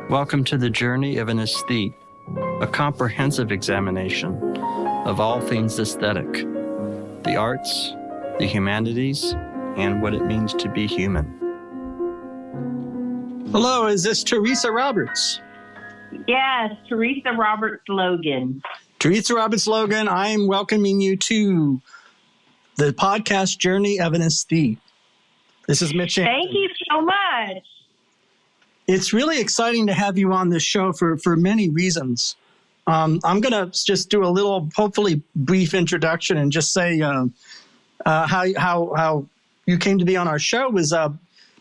Welcome to the journey of an aesthete, a comprehensive examination of all things aesthetic, the arts, the humanities, and what it means to be human. Hello, is this Teresa Roberts? Yes, Teresa Roberts Logan. Teresa Roberts Logan, I am welcoming you to the podcast Journey of an Aesthete. This is Mitch Hampton. Thank you so much. It's really exciting to have you on this show for many reasons. I'm going to just do a little, hopefully brief introduction and just say how you came to be on our show was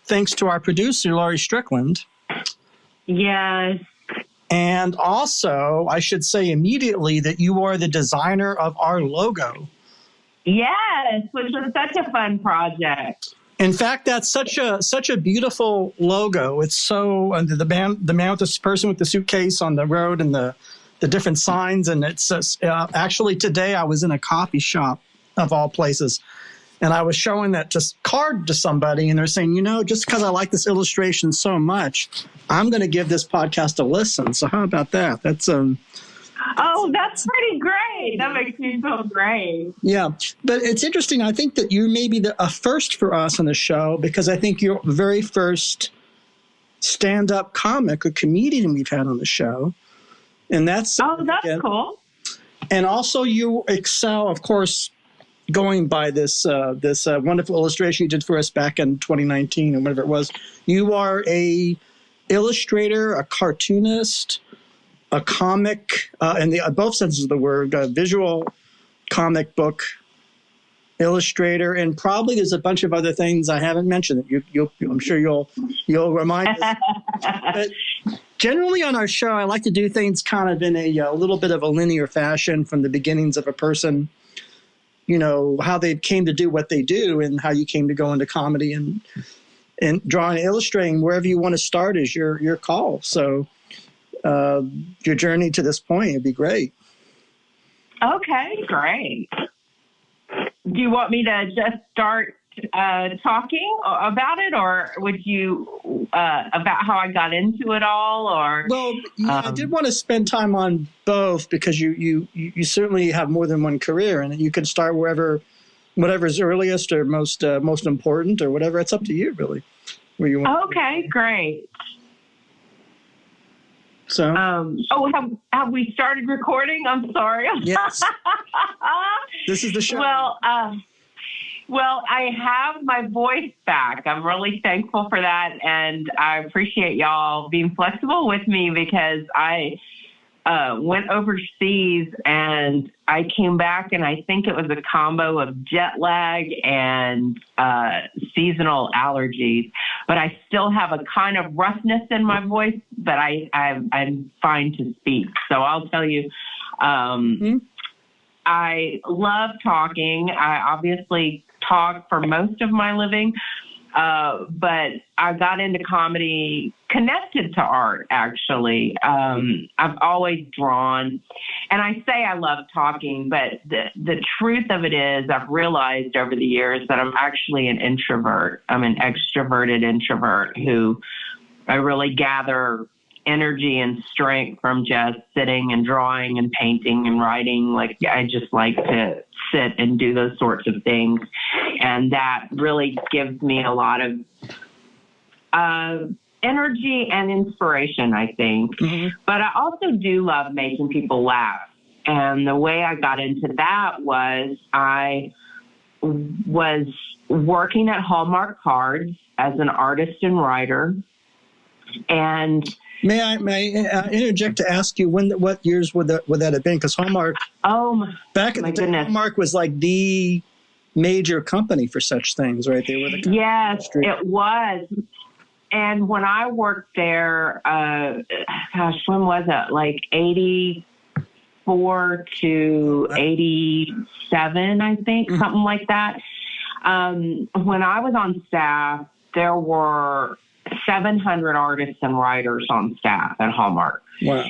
thanks to our producer, Laurie Strickland. Yes. And also, I should say immediately that you are the designer of our logo. Yes, which was such a fun project. In fact, that's such a beautiful logo. It's so the man with this person with the suitcase on the road and the different signs. And it's actually today I was in a coffee shop of all places, and I was showing that just card to somebody, and they're saying, just because I like this illustration so much, I'm going to give this podcast a listen. So how about that? That's Oh, that's pretty great. That makes me feel great. Yeah, but it's interesting. I think that you may be a first for us on the show because I think you're the very first stand-up comic or comedian we've had on the show. And that's cool. And also you excel, of course, going by this wonderful illustration you did for us back in 2019 or whatever it was. You are a illustrator, a cartoonist, a comic, in both senses of the word, a visual comic book illustrator, and probably there's a bunch of other things I haven't mentioned that I'm sure you'll remind us. But generally on our show, I like to do things kind of in a little bit of a linear fashion from the beginnings of a person, how they came to do what they do and how you came to go into comedy and drawing and illustrating. Wherever you want to start is your call. So your journey to this point would be great. Okay, great. Do you want me to just start talking about it, or would you about how I got into it all? Or well, I did want to spend time on both because you certainly have more than one career, and you can start whatever's earliest or most important or whatever. It's up to you, really. Where you want. Okay, great. So, have we started recording? I'm sorry. Yes. This is the show. Well, I have my voice back. I'm really thankful for that, and I appreciate y'all being flexible with me because I went overseas and I came back, and I think it was a combo of jet lag and seasonal allergies. But I still have a kind of roughness in my voice, but I'm fine to speak. So I'll tell you, I love talking. I obviously talk for most of my living, but I got into comedy connected to art, actually. I've always drawn, and I say I love talking, but the truth of it is I've realized over the years that I'm actually an introvert. I'm an extroverted introvert who I really gather energy and strength from just sitting and drawing and painting and writing. Like, I just like to sit and do those sorts of things. And that really gives me a lot of energy and inspiration, I think. Mm-hmm. But I also do love making people laugh. And the way I got into that was I was working at Hallmark Cards as an artist and writer. And May I interject to ask you what years would that have been? Because Hallmark, back in the day, Hallmark was like the major company for such things, right? They were the yes, it was. And when I worked there, when was it? Like 84 to 87, I think, something like that. When I was on staff, there were 700 artists and writers on staff at Hallmark. Wow.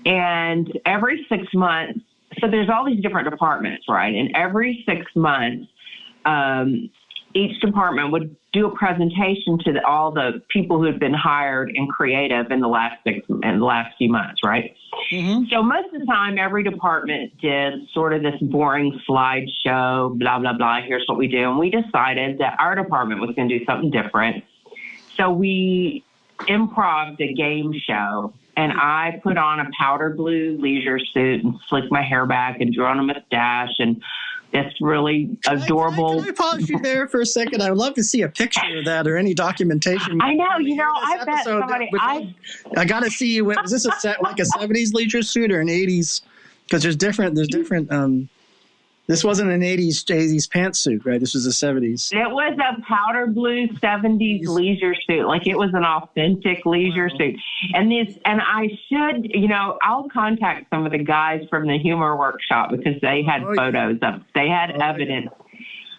And every 6 months, so there's all these different departments, right? And every 6 months, each department would do a presentation to all the people who had been hired in creative in the last few months, right? Mm-hmm. So most of the time, every department did sort of this boring slideshow, blah, blah, blah. Here's what we do. And we decided that our department was going to do something different. So we improv'd a game show, and I put on a powder blue leisure suit and slicked my hair back and drew on a mustache and this really adorable. Can I pause you there for a second? I would love to see a picture of that or any documentation. I know, I bet somebody. I got to see you. Was this like a 70s leisure suit or an 80s? Because there's different. This wasn't an 80s pantsuit, right? This was a 70s. It was a powder blue 70s leisure suit. Like it was an authentic leisure suit. And I should, I'll contact some of the guys from the humor workshop because they had photos of, they had evidence.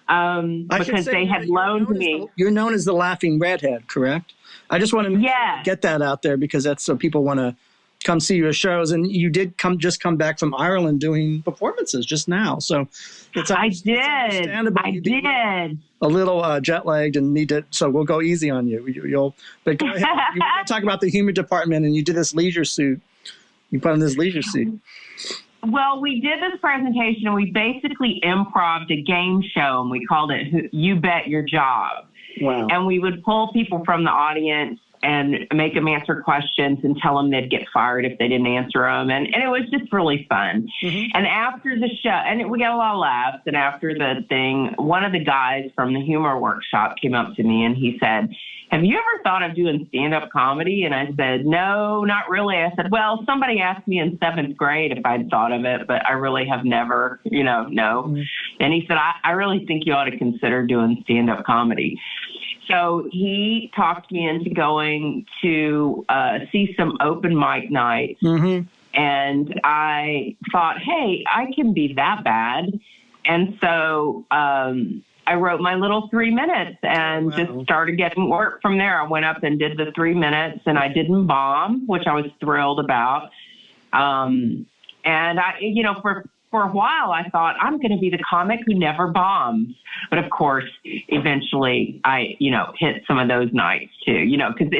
Because they had loaned me. You're known as the Laughing Redhead, correct? I just want to get that out there because that's so people want to come see your shows, and you did just come back from Ireland doing performances just now. So I did. A little jet lagged and need to. So we'll go easy on you. But go ahead. You talk about the humor department, and you did this leisure suit. You put on this leisure suit. Well, we did this presentation, and we basically improv'd a game show, and we called it "You Bet Your Job." Wow. And we would pull people from the audience and make them answer questions and tell them they'd get fired if they didn't answer them. And it was just really fun. Mm-hmm. And after the show, and we got a lot of laughs, and after the thing, one of the guys from the humor workshop came up to me and he said, "Have you ever thought of doing stand-up comedy?" And I said, "No, not really." I said, "Well, somebody asked me in 7th grade if I'd thought of it, but I really have never, no." Mm-hmm. And he said, I really think you ought to consider doing stand-up comedy. So he talked me into going to see some open mic nights. Mm-hmm. And I thought, hey, I can be that bad. And so I wrote my little 3 minutes and just started getting work from there. I went up and did the 3 minutes, and I didn't bomb, which I was thrilled about. And I, for a while, I thought I'm going to be the comic who never bombs. But of course, eventually I, hit some of those nights too, because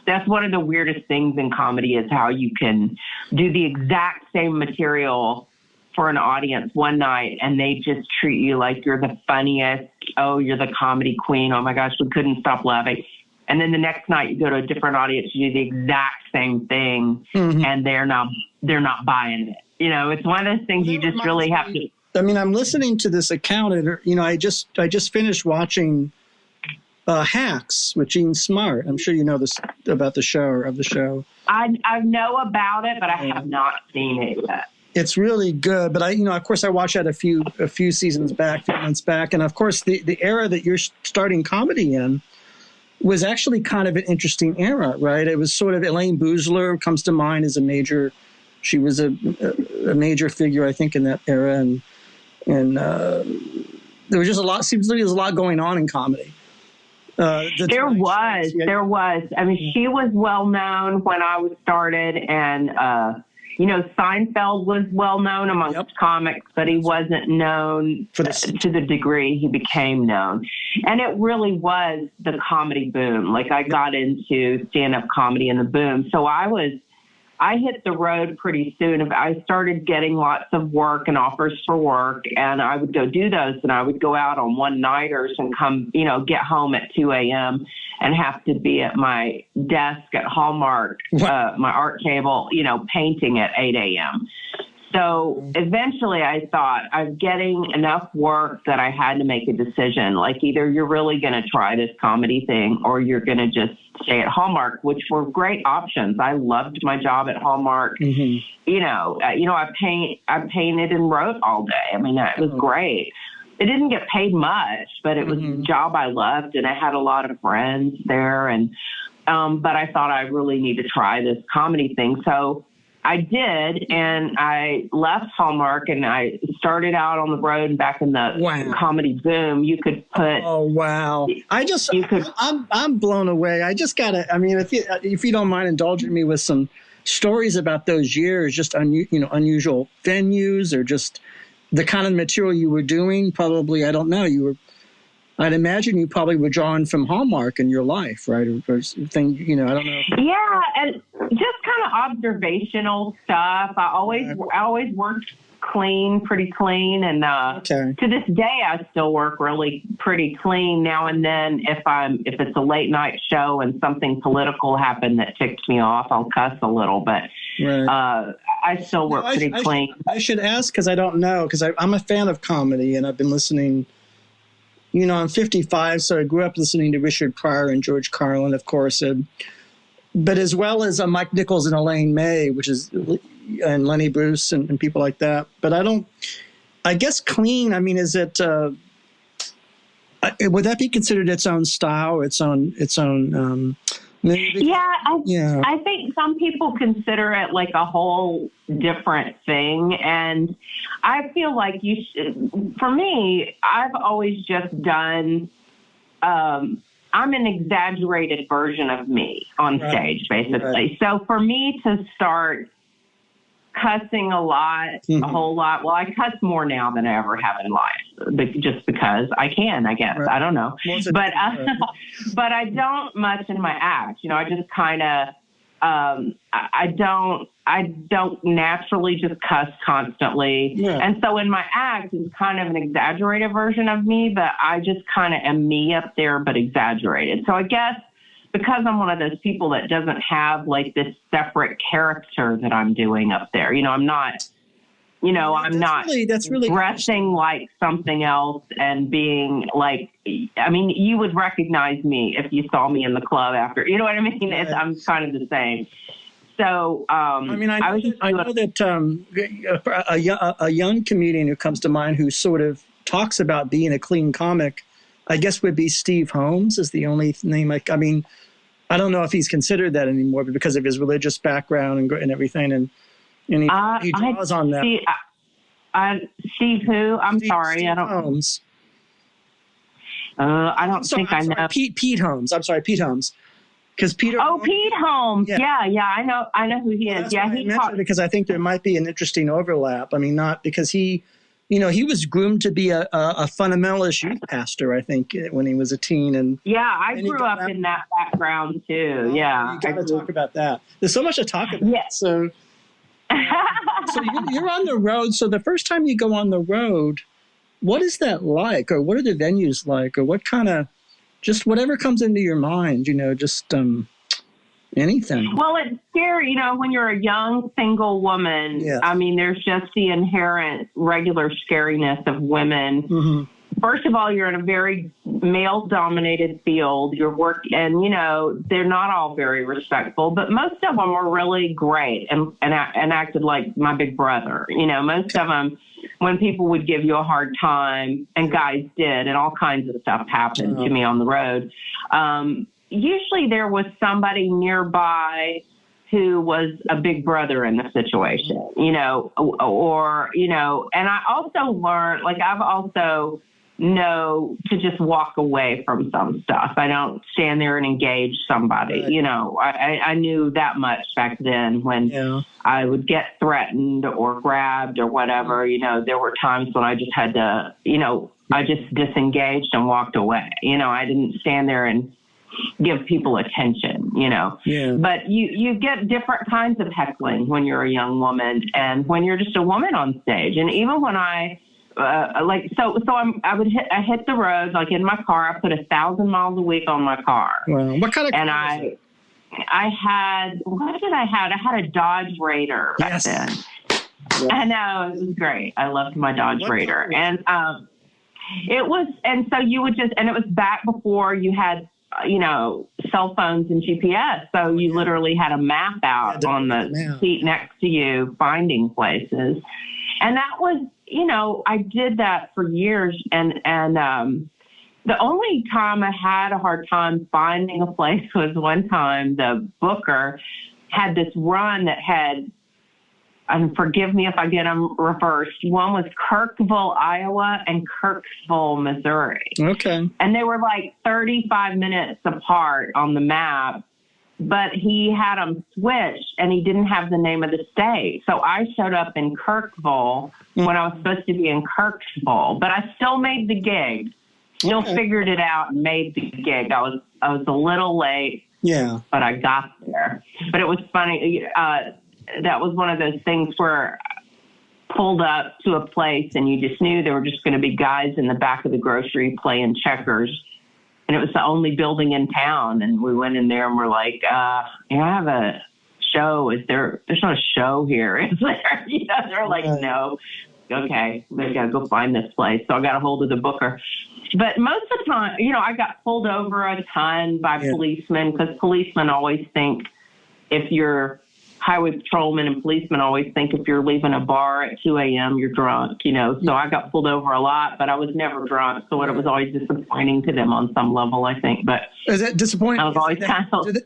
that's one of the weirdest things in comedy is how you can do the exact same material for an audience one night and they just treat you like you're the funniest. Oh, you're the comedy queen. Oh my gosh, we couldn't stop laughing. And then the next night you go to a different audience, you do the exact same thing, mm-hmm. and they're not buying it. It's one of those things you just really have to. I mean, I'm listening to this account, and I just finished watching Hacks with Gene Smart. I'm sure you know this about the show. I know about it, but I have not seen it yet. It's really good, but of course, I watched that a few seasons back, few months back, and of course, the era that you're starting comedy in was actually kind of an interesting era, right? It was sort of Elaine Boozler comes to mind as a major. She was a major figure, I think, in that era, and there was just a lot. Seems like there's a lot going on in comedy. There was. I mean, she was well known when I was started, and Seinfeld was well known amongst comics, but he wasn't known to the degree he became known. And it really was the comedy boom. Like I got into stand-up comedy in the boom, so I hit the road pretty soon. I started getting lots of work and offers for work, and I would go do those, and I would go out on one-nighters and come, get home at 2 a.m. and have to be at my desk at Hallmark, my art table, painting at 8 a.m. So eventually I thought I'm getting enough work that I had to make a decision. Like either you're really going to try this comedy thing or you're going to just stay at Hallmark, which were great options. I loved my job at Hallmark. Mm-hmm. I painted and wrote all day. I mean, it was great. It didn't get paid much, but it was a job I loved, and I had a lot of friends there. And but I thought I really need to try this comedy thing. So I did, and I left Hallmark, and I started out on the road back in the comedy boom. You could put. Oh wow! I'm blown away. I just gotta. I mean, if you don't mind indulging me with some stories about those years, just unusual venues or just the kind of material you were doing. Probably, I don't know. You were I'd imagine you probably were drawn from Hallmark in your life, right? Or thing, you know, I don't know. Yeah, and just kind of observational stuff. I always worked pretty clean, and to this day, I still work really pretty clean. Now and then, if it's a late night show and something political happened that ticked me off, I'll cuss a little, but I still work pretty clean. I should ask because I don't know, because I'm a fan of comedy, and I've been listening. You know, I'm 55, so I grew up listening to Richard Pryor and George Carlin, of course, but as well as Mike Nichols and Elaine May, and Lenny Bruce and people like that. But I guess clean, I mean, is it, would that be considered its own style, its own maybe? Yeah, I think some people consider it like a whole different thing. And I feel like for me, I've always just done, I'm an exaggerated version of me on stage, basically. Right. So for me to start cussing a lot, a whole lot. Well, I cuss more now than I ever have in life, just because I can, I guess. Right. I don't know. But I don't much in my act. You know, I just kind of, I don't naturally just cuss constantly. Yeah. And so in my act, it's kind of an exaggerated version of me, but I just kind of am me up there, but exaggerated. So I guess because I'm one of those people that doesn't have like this separate character that I'm doing up there, you know, I'm not, that's really dressing like something else and being like, I mean, you would recognize me if you saw me in the club after, you know what I mean? Right. I'm kind of the same. So, I know that a young comedian who comes to mind who sort of talks about being a clean comic, I guess would be Steve Holmes is the only name. I mean, I don't know if he's considered that anymore, but because of his religious background and everything, and he draws on that. Steve who? Sorry, Steve I don't. Holmes. I don't think I know. Pete Holmes. I'm sorry, Pete Holmes. Because Peter. Oh, Pete Holmes. Yeah, I know who he is. Yeah, he talks because I think there might be an interesting overlap. I mean, not because he was groomed to be a fundamentalist youth pastor, I think, when he was a teen. And I grew up in that background too. Yeah, you got to talk about that. There's so much to talk about. Yeah. So you're on the road. So the first time you go on the road, what is that like, or what are the venues like, or what kind of, just whatever comes into your mind, just anything. Well, it's scary, when you're a young single woman. Yes. I mean, there's just the inherent regular scariness of women. Mm-hmm. First of all, you're in a very male-dominated field. And they're not all very respectful, but most of them were really great and acted like my big brother. Most of them, when people would give you a hard time, and guys did, and all kinds of stuff happened to me on the road. Usually there was somebody nearby who was a big brother in the situation, and I also learned, I've also know to just walk away from some stuff. I don't stand there and engage somebody, right. I knew that much back then when I would get threatened or grabbed or whatever, there were times when I just had to, I just disengaged and walked away. I didn't stand there and give people attention, but you get different kinds of heckling when you're a young woman and when you're just a woman on stage. And even when I hit the road, like in my car, I put 1,000 miles a week on my car. Wow. What kind of car? And I had, what did I have? I had a Dodge Raider back then. Yes. I know, it was great. I loved my Dodge Raider. And it was, and so you would just, and it was back before you had, cell phones and GPS. So you literally had a map out on the seat next to you, finding places. And that was, I did that for years. And the only time I had a hard time finding a place was one time the booker had this run that had, and forgive me if I get them reversed. One was Kirkville, Iowa, and Kirksville, Missouri. Okay. And they were like 35 minutes apart on the map, but he had them switched and he didn't have the name of the state. So I showed up in Kirkville when I was supposed to be in Kirksville, but I still made the gig. Still figured it out and made the gig. I was a little late. Yeah. But I got there. But it was funny. That was one of those things where I pulled up to a place and you just knew there were just going to be guys in the back of the grocery playing checkers. And it was the only building in town. And we went in there and we're like, I have a show. There's not a show here, is there? They're like, no. Okay, we got to go find this place. So I got a hold of the booker. But most of the time, I got pulled over a ton by policemen, because policemen always think if you're highway patrolmen and policemen always think if you're leaving a bar at 2 a.m., you're drunk, So I got pulled over a lot, but I was never drunk. So it was always disappointing to them on some level, I think. But is it disappointing? I was always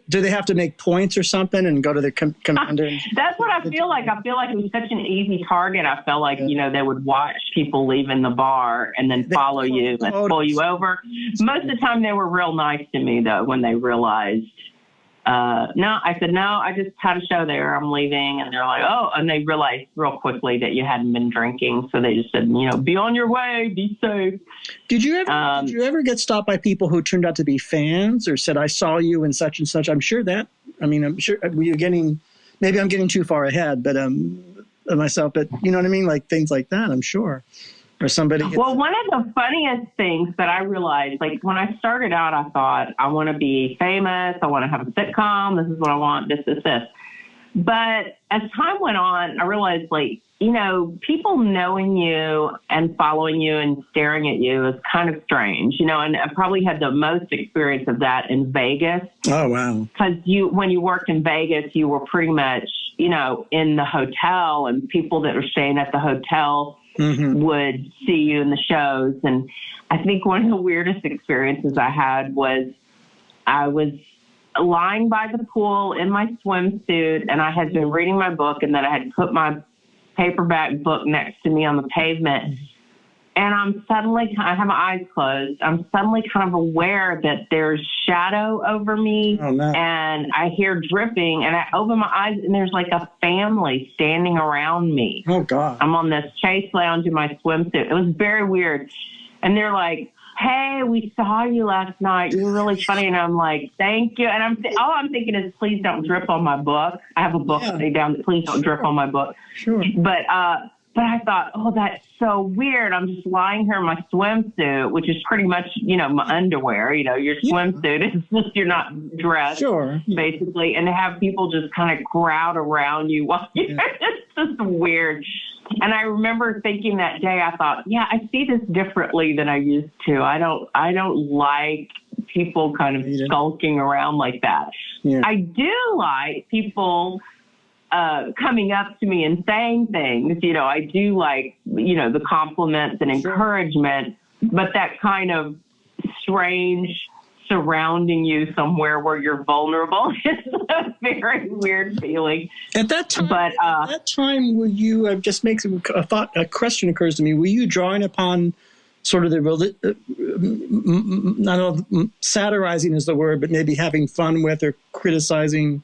do they have to make points or something and go to the commander? That's what I feel like. I feel like it was such an easy target. I felt like, they would watch people leaving the bar and then follow you and pull you over. Most of the time they were real nice to me, though, when they realized. No, I said, no, I just had a show there. I'm leaving. And they're like, oh, and they realized real quickly that you hadn't been drinking. So they just said, be on your way, be safe. Did you ever get stopped by people who turned out to be fans or said, I saw you in such and such? I'm sure, maybe I'm getting too far ahead, but, myself, but you know what I mean? Like things like that, I'm sure. Or somebody. Well, one of the funniest things that I realized, like when I started out, I thought, I want to be famous. I want to have a sitcom. This is what I want. This. But as time went on, I realized, people knowing you and following you and staring at you is kind of strange, and I probably had the most experience of that in Vegas. Oh, wow. Because when you worked in Vegas, you were pretty much, in the hotel, and people that were staying at the hotel would see you in the shows. And I think one of the weirdest experiences I had was I was lying by the pool in my swimsuit, and I had been reading my book, and then I had put my paperback book next to me on the pavement. And I have my eyes closed. I'm suddenly kind of aware that there's shadow over me. Oh, no. And I hear dripping, and I open my eyes, and there's like a family standing around me. Oh, God. I'm on this chase lounge in my swimsuit. It was very weird. And they're like, hey, we saw you last night. You were really funny. And I'm like, thank you. And all I'm thinking is, please don't drip on my book. I have a book down. Please don't drip on my book. Sure. But I thought, oh, that's so weird. I'm just lying here in my swimsuit, which is pretty much, my underwear. Your swimsuit is just, you're not dressed, basically. And to have people just kind of crowd around you while it's just weird. And I remember thinking that day, I thought, I see this differently than I used to. I don't like people kind of skulking around like that. Yeah. I do like people coming up to me and saying things. I do like, the compliments and encouragement, but that kind of strange surrounding you somewhere where you're vulnerable is a very weird feeling. At that time, were you, just makes a question occurs to me, were you drawing upon sort of the, I don't know, satirizing is the word, but maybe having fun with or criticizing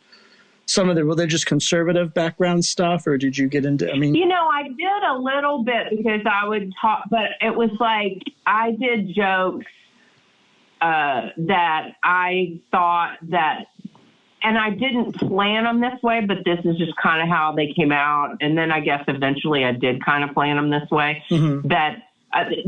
some of the religious conservative background stuff, or did you get into, I did a little bit because I would talk, but it was like I did jokes that I thought that, and I didn't plan them this way, but this is just kind of how they came out. And then I guess eventually I did kind of plan them this way, that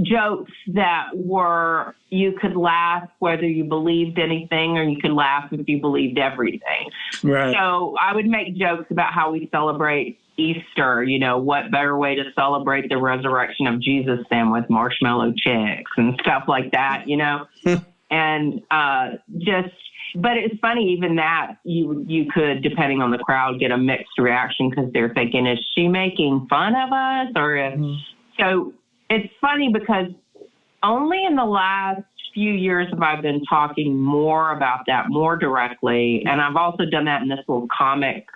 jokes that were, you could laugh whether you believed anything, or you could laugh if you believed everything. Right. So I would make jokes about how we celebrate Easter. What better way to celebrate the resurrection of Jesus than with marshmallow chicks and stuff like that, and but it's funny, even that you could, depending on the crowd, get a mixed reaction because they're thinking, is she making fun of us? Or so it's funny because only in the last few years have I been talking more about that more directly. And I've also done that in this little comic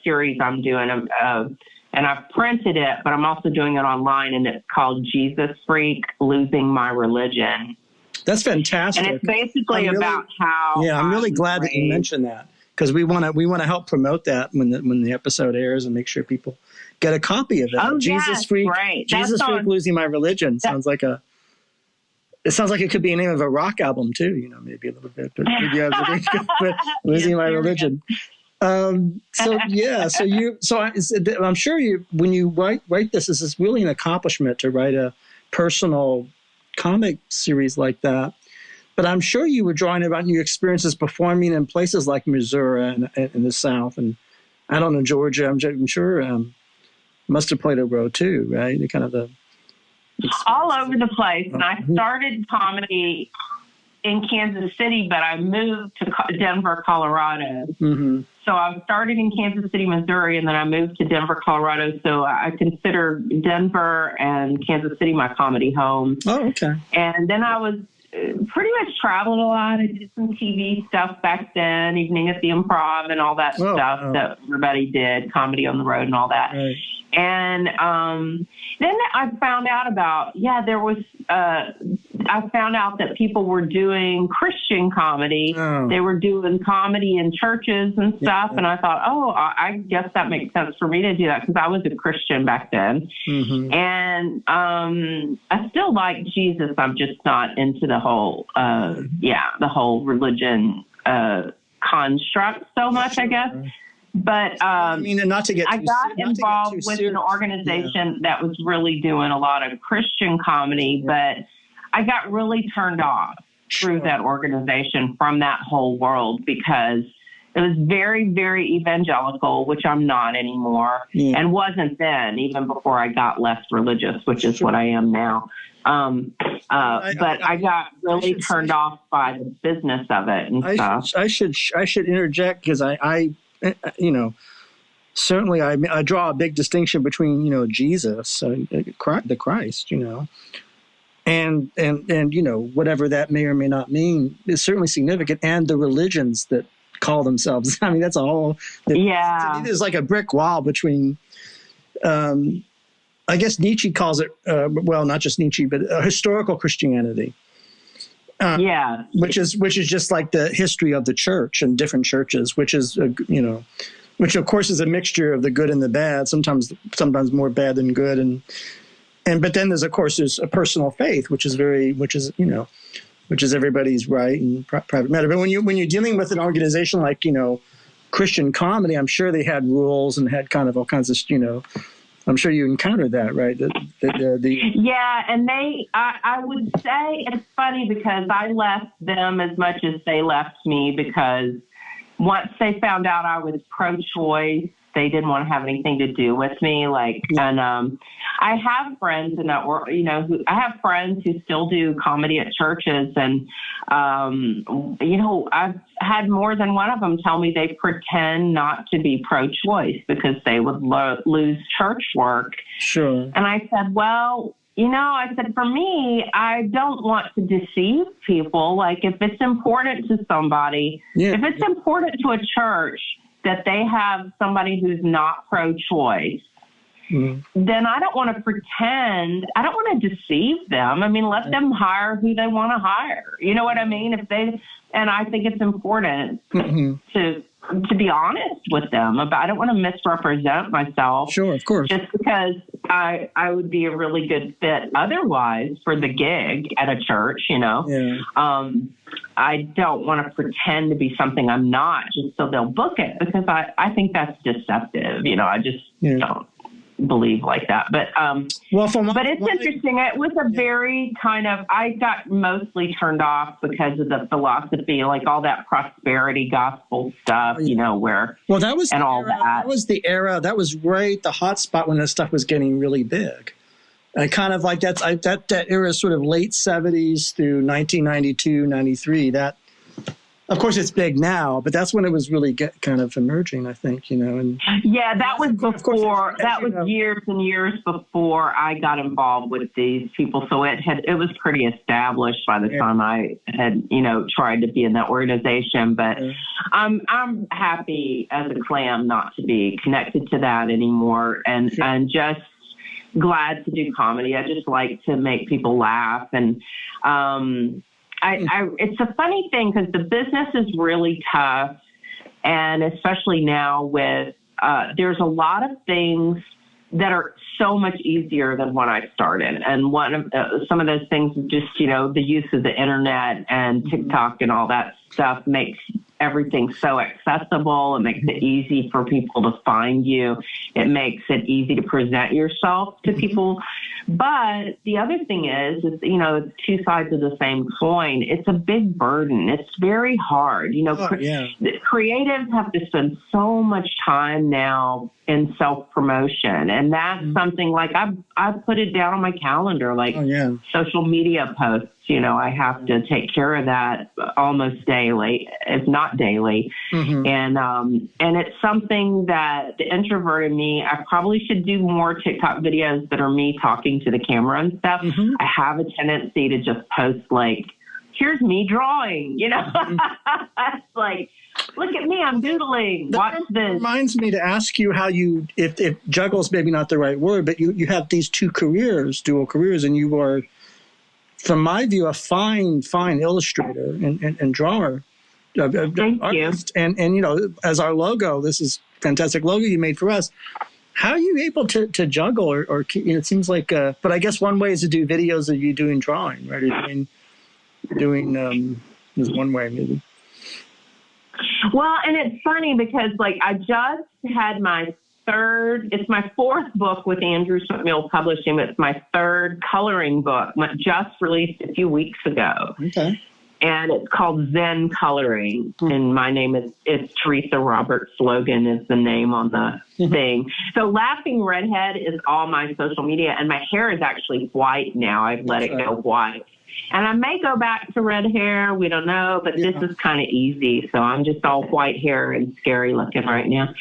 series I'm doing. And I've printed it, but I'm also doing it online, and it's called Jesus Freak, Losing My Religion. That's fantastic. And it's basically about how. Yeah, I'm really glad that you mentioned that, because we want to help promote that when the episode airs and make sure people get a copy of it. Oh, Jesus Freak, right. Jesus Freak, Losing My Religion sounds like a It sounds like it could be a name of a rock album too, maybe a little bit, but maybe I was losing my religion. I'm sure when you write this is really an accomplishment to write a personal comic series like that. But I'm sure you were drawing about your experiences performing in places like Missouri and in the South, and I don't know, Georgia. I'm sure must have played a role too, right? The kind of the all over the place. And I started comedy in Kansas City, but I moved to Denver, Colorado. Mm-hmm. So I started in Kansas City, Missouri, and then I moved to Denver, Colorado. So I consider Denver and Kansas City my comedy home. Oh, okay. And then I was pretty much traveled a lot. I did some TV stuff back then, Evening at the Improv and all that stuff that everybody did, comedy on the road and all that. Right. And then I found out about, I found out that people were doing Christian comedy. Oh. They were doing comedy in churches and stuff. Yeah. And I thought, I guess that makes sense for me to do that because I was a Christian back then. Mm-hmm. And I still like Jesus. I'm just not into the whole, the whole religion construct so much, I guess. But not to get I got involved with an organization that was really doing a lot of Christian comedy, but I got really turned off through that organization from that whole world because it was very, very evangelical, which I'm not anymore, and wasn't then, even before I got less religious, which is what I am now. But I got really turned off by the business of it and stuff. I should interject because I certainly I draw a big distinction between, Jesus, the Christ, and whatever that may or may not mean is certainly significant, and the religions that call themselves. I mean, that's all. There's like a brick wall between. I guess Nietzsche calls it, not just Nietzsche, but historical Christianity. Which is just like the history of the church and different churches, which is which of course is a mixture of the good and the bad. Sometimes more bad than good, but then there's a personal faith, which is everybody's right and private matter. But when you're dealing with an organization like Christian comedy, I'm sure they had rules and had kind of all kinds of I'm sure you encountered that, right? Yeah, and I would say it's funny because I left them as much as they left me because once they found out I was pro-choice, they didn't want to have anything to do with me. And I have friends in that world, I have friends who still do comedy at churches. And, I've had more than one of them tell me they pretend not to be pro-choice because they would lose church work. Sure. And I said, well, I said, for me, I don't want to deceive people. Like, if it's important to somebody, if it's important to a church that they have somebody who's not pro-choice, then I don't want to pretend. I don't want to deceive them. I mean, let them hire who they want to hire. You know what I mean? And I think it's important to be honest with them. I don't want to misrepresent myself. Sure, of course. Just because I would be a really good fit otherwise for the gig at a church, I don't want to pretend to be something I'm not just so they'll book it because I think that's deceptive. I just don't believe like that. But it's interesting. It was a very kind of, I got mostly turned off because of the philosophy, like all that prosperity gospel stuff, where that was and all that. That was the era. That was right the hot spot when this stuff was getting really big. And kind of like that era, sort of late 70s through 1992, 93. That, of course, it's big now, but that's when it was really kind of emerging, I think, And that was before. That was years and years before I got involved with these people. So it was pretty established by the time I had, tried to be in that organization. But I'm happy as a clam not to be connected to that anymore, and just glad to do comedy. I just like to make people laugh, and it's a funny thing because the business is really tough, and especially now with there's a lot of things that are so much easier than when I started. And one of some of those things is just, the use of the internet and TikTok and all that stuff makes everything so accessible. It makes it easy for people to find you. It makes it easy to present yourself to people. But the other thing is, it's two sides of the same coin. It's a big burden. It's very hard. Creatives have to spend so much time now in self-promotion. And that's something like I put it down on my calendar, like social media posts. I have to take care of that almost daily, if not daily. And it's something that the introvert in me, I probably should do more TikTok videos that are me talking to the camera and stuff. I have a tendency to just post like, here's me drawing, It's like, look at me, I'm doodling. Watch this. Reminds me to ask you how you, if juggle's maybe not the right word, but you have these dual careers, and you are, from my view, a fine illustrator and drawer. Thank artist. you. And as our logo, this is fantastic logo you made for us. How are you able to juggle or it seems like, but I guess one way is to do videos of you doing drawing, right? Or doing is one way maybe. Well, and it's funny because I just had it's my fourth book with Andrew Mill Publishing, but it's my third coloring book, just released a few weeks ago. Okay. And it's called Zen Coloring. And my name is Teresa Roberts Logan is the name on the thing. So Laughing Redhead is all my social media, and my hair is actually white now. I've let it go white. And I may go back to red hair. We don't know, but this is kind of easy. So I'm just all white hair and scary looking right now.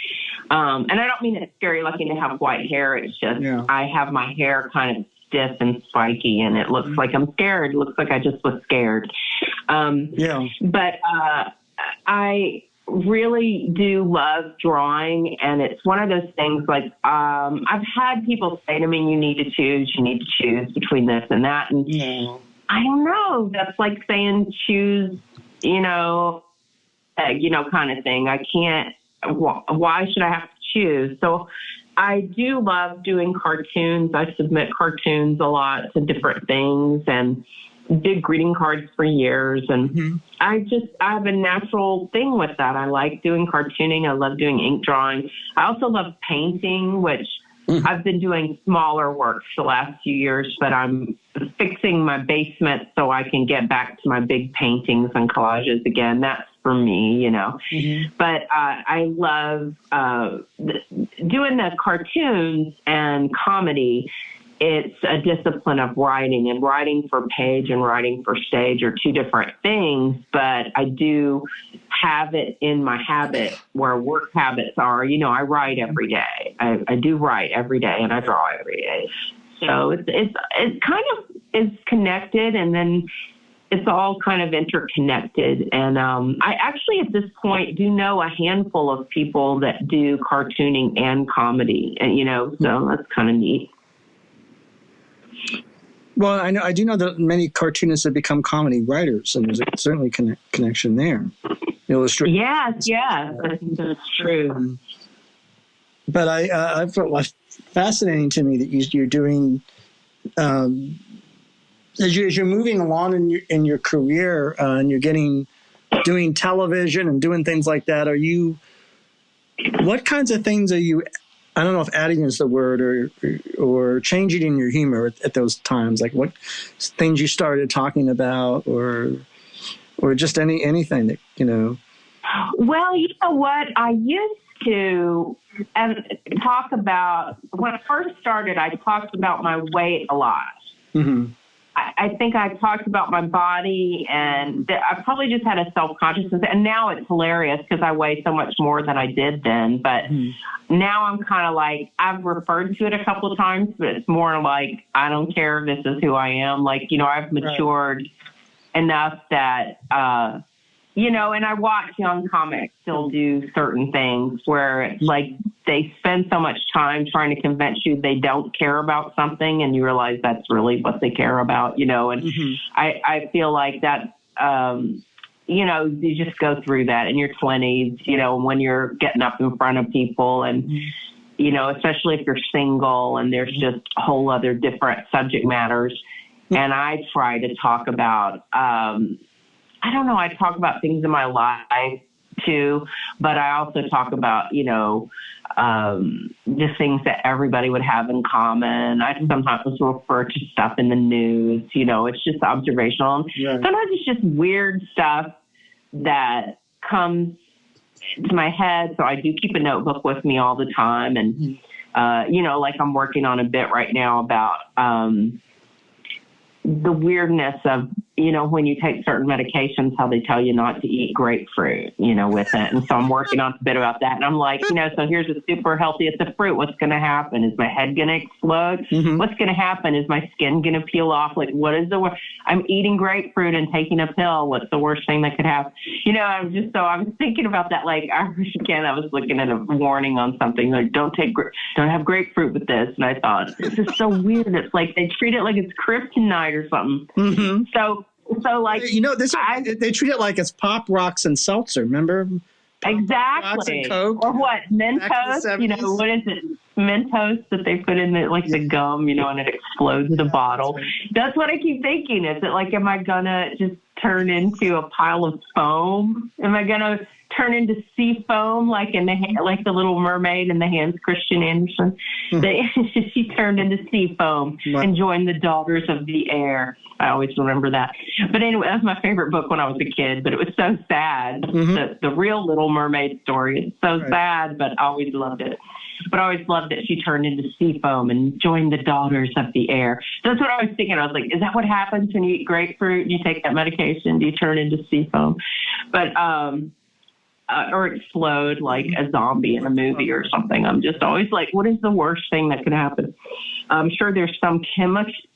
And I don't mean it's scary looking to have white hair. It's just I have my hair kind of stiff and spiky, and it looks like I'm scared. It looks like I just was scared. But I really do love drawing, and it's one of those things I've had people say to me, you need to choose between this and that. And I don't know. That's like saying choose, kind of thing. I can't, why should I have to choose? So I do love doing cartoons. I submit cartoons a lot to different things and did greeting cards for years. And I have a natural thing with that. I like doing cartooning. I love doing ink drawing. I also love painting, which I've been doing smaller works the last few years, but I'm fixing my basement so I can get back to my big paintings and collages again. That's for me, But I love doing the cartoons and comedy. It's a discipline of writing, and writing for page and writing for stage are two different things, but I do have it in my habit where work habits are, I write every day. I do write every day, and I draw every day. So it's kind of is connected, and then it's all kind of interconnected. And I actually at this point do know a handful of people that do cartooning and comedy, and so that's kind of neat. Well, I do know that many cartoonists have become comedy writers, and there's certainly connection there. Illustrator. Yes, I think that's true. But I felt fascinating to me that you're doing as you're moving along in your career and you're doing television and doing things like that. What kinds of things are you? I don't know if adding is the word or changing in your humor at those times. Like what things you started talking about, or just anything that Well, you know what? I used to talk about, when I first started, I talked about my weight a lot. I think I talked about my body, and I probably just had a self-consciousness. And now it's hilarious because I weigh so much more than I did then. But now I'm kind of like, I've referred to it a couple of times, but it's more like, I don't care. This is who I am. Like, I've matured enough that, and I watch young comics still do certain things where it's like they spend so much time trying to convince you they don't care about something, and you realize that's really what they care about, and I feel like that, you just go through that in your 20s, when you're getting up in front of people, and especially if you're single and there's just a whole other different subject matters. And I try to talk about, I talk about things in my life too, but I also talk about, just things that everybody would have in common. I sometimes refer to stuff in the news, it's just observational. Right. Sometimes it's just weird stuff that comes to my head. So I do keep a notebook with me all the time. And, like I'm working on a bit right now about the weirdness of, when you take certain medications, how they tell you not to eat grapefruit, with it. And so I'm working on a bit about that. And I'm like, so here's a super healthy, it's a fruit. What's going to happen? Is my head going to explode? Mm-hmm. What's going to happen? Is my skin going to peel off? Like, what is the worst? I'm eating grapefruit and taking a pill. What's the worst thing that could happen? I was thinking about that. Like, I was looking at a warning on something like, don't have grapefruit with this. And I thought, this is so weird. It's like, they treat it like it's kryptonite or something. Mm-hmm. So like, they treat it like it's Pop Rocks and seltzer. Remember? Exactly. And Coke. Or what? Mentos. What is it? Mentos that they put in the gum, and it explodes the bottle. That's right. That's what I keep thinking. Is it like, am I gonna just turn into a pile of foam? Am I gonna turn into sea foam like like the Little Mermaid in the Hans Christian Andersen? She turned into sea foam and joined the Daughters of the Air. I always remember that. But anyway, that was my favorite book when I was a kid, but it was so sad. Mm-hmm. The real Little Mermaid story. It's so sad, but I always loved it. But I always loved that she turned into sea foam and joined the Daughters of the Air. That's what I was thinking. I was like, is that what happens when you eat grapefruit and you take that medication? Do you turn into sea foam? But, or explode like a zombie in a movie or something. I'm just always like, what is the worst thing that could happen? I'm sure there's some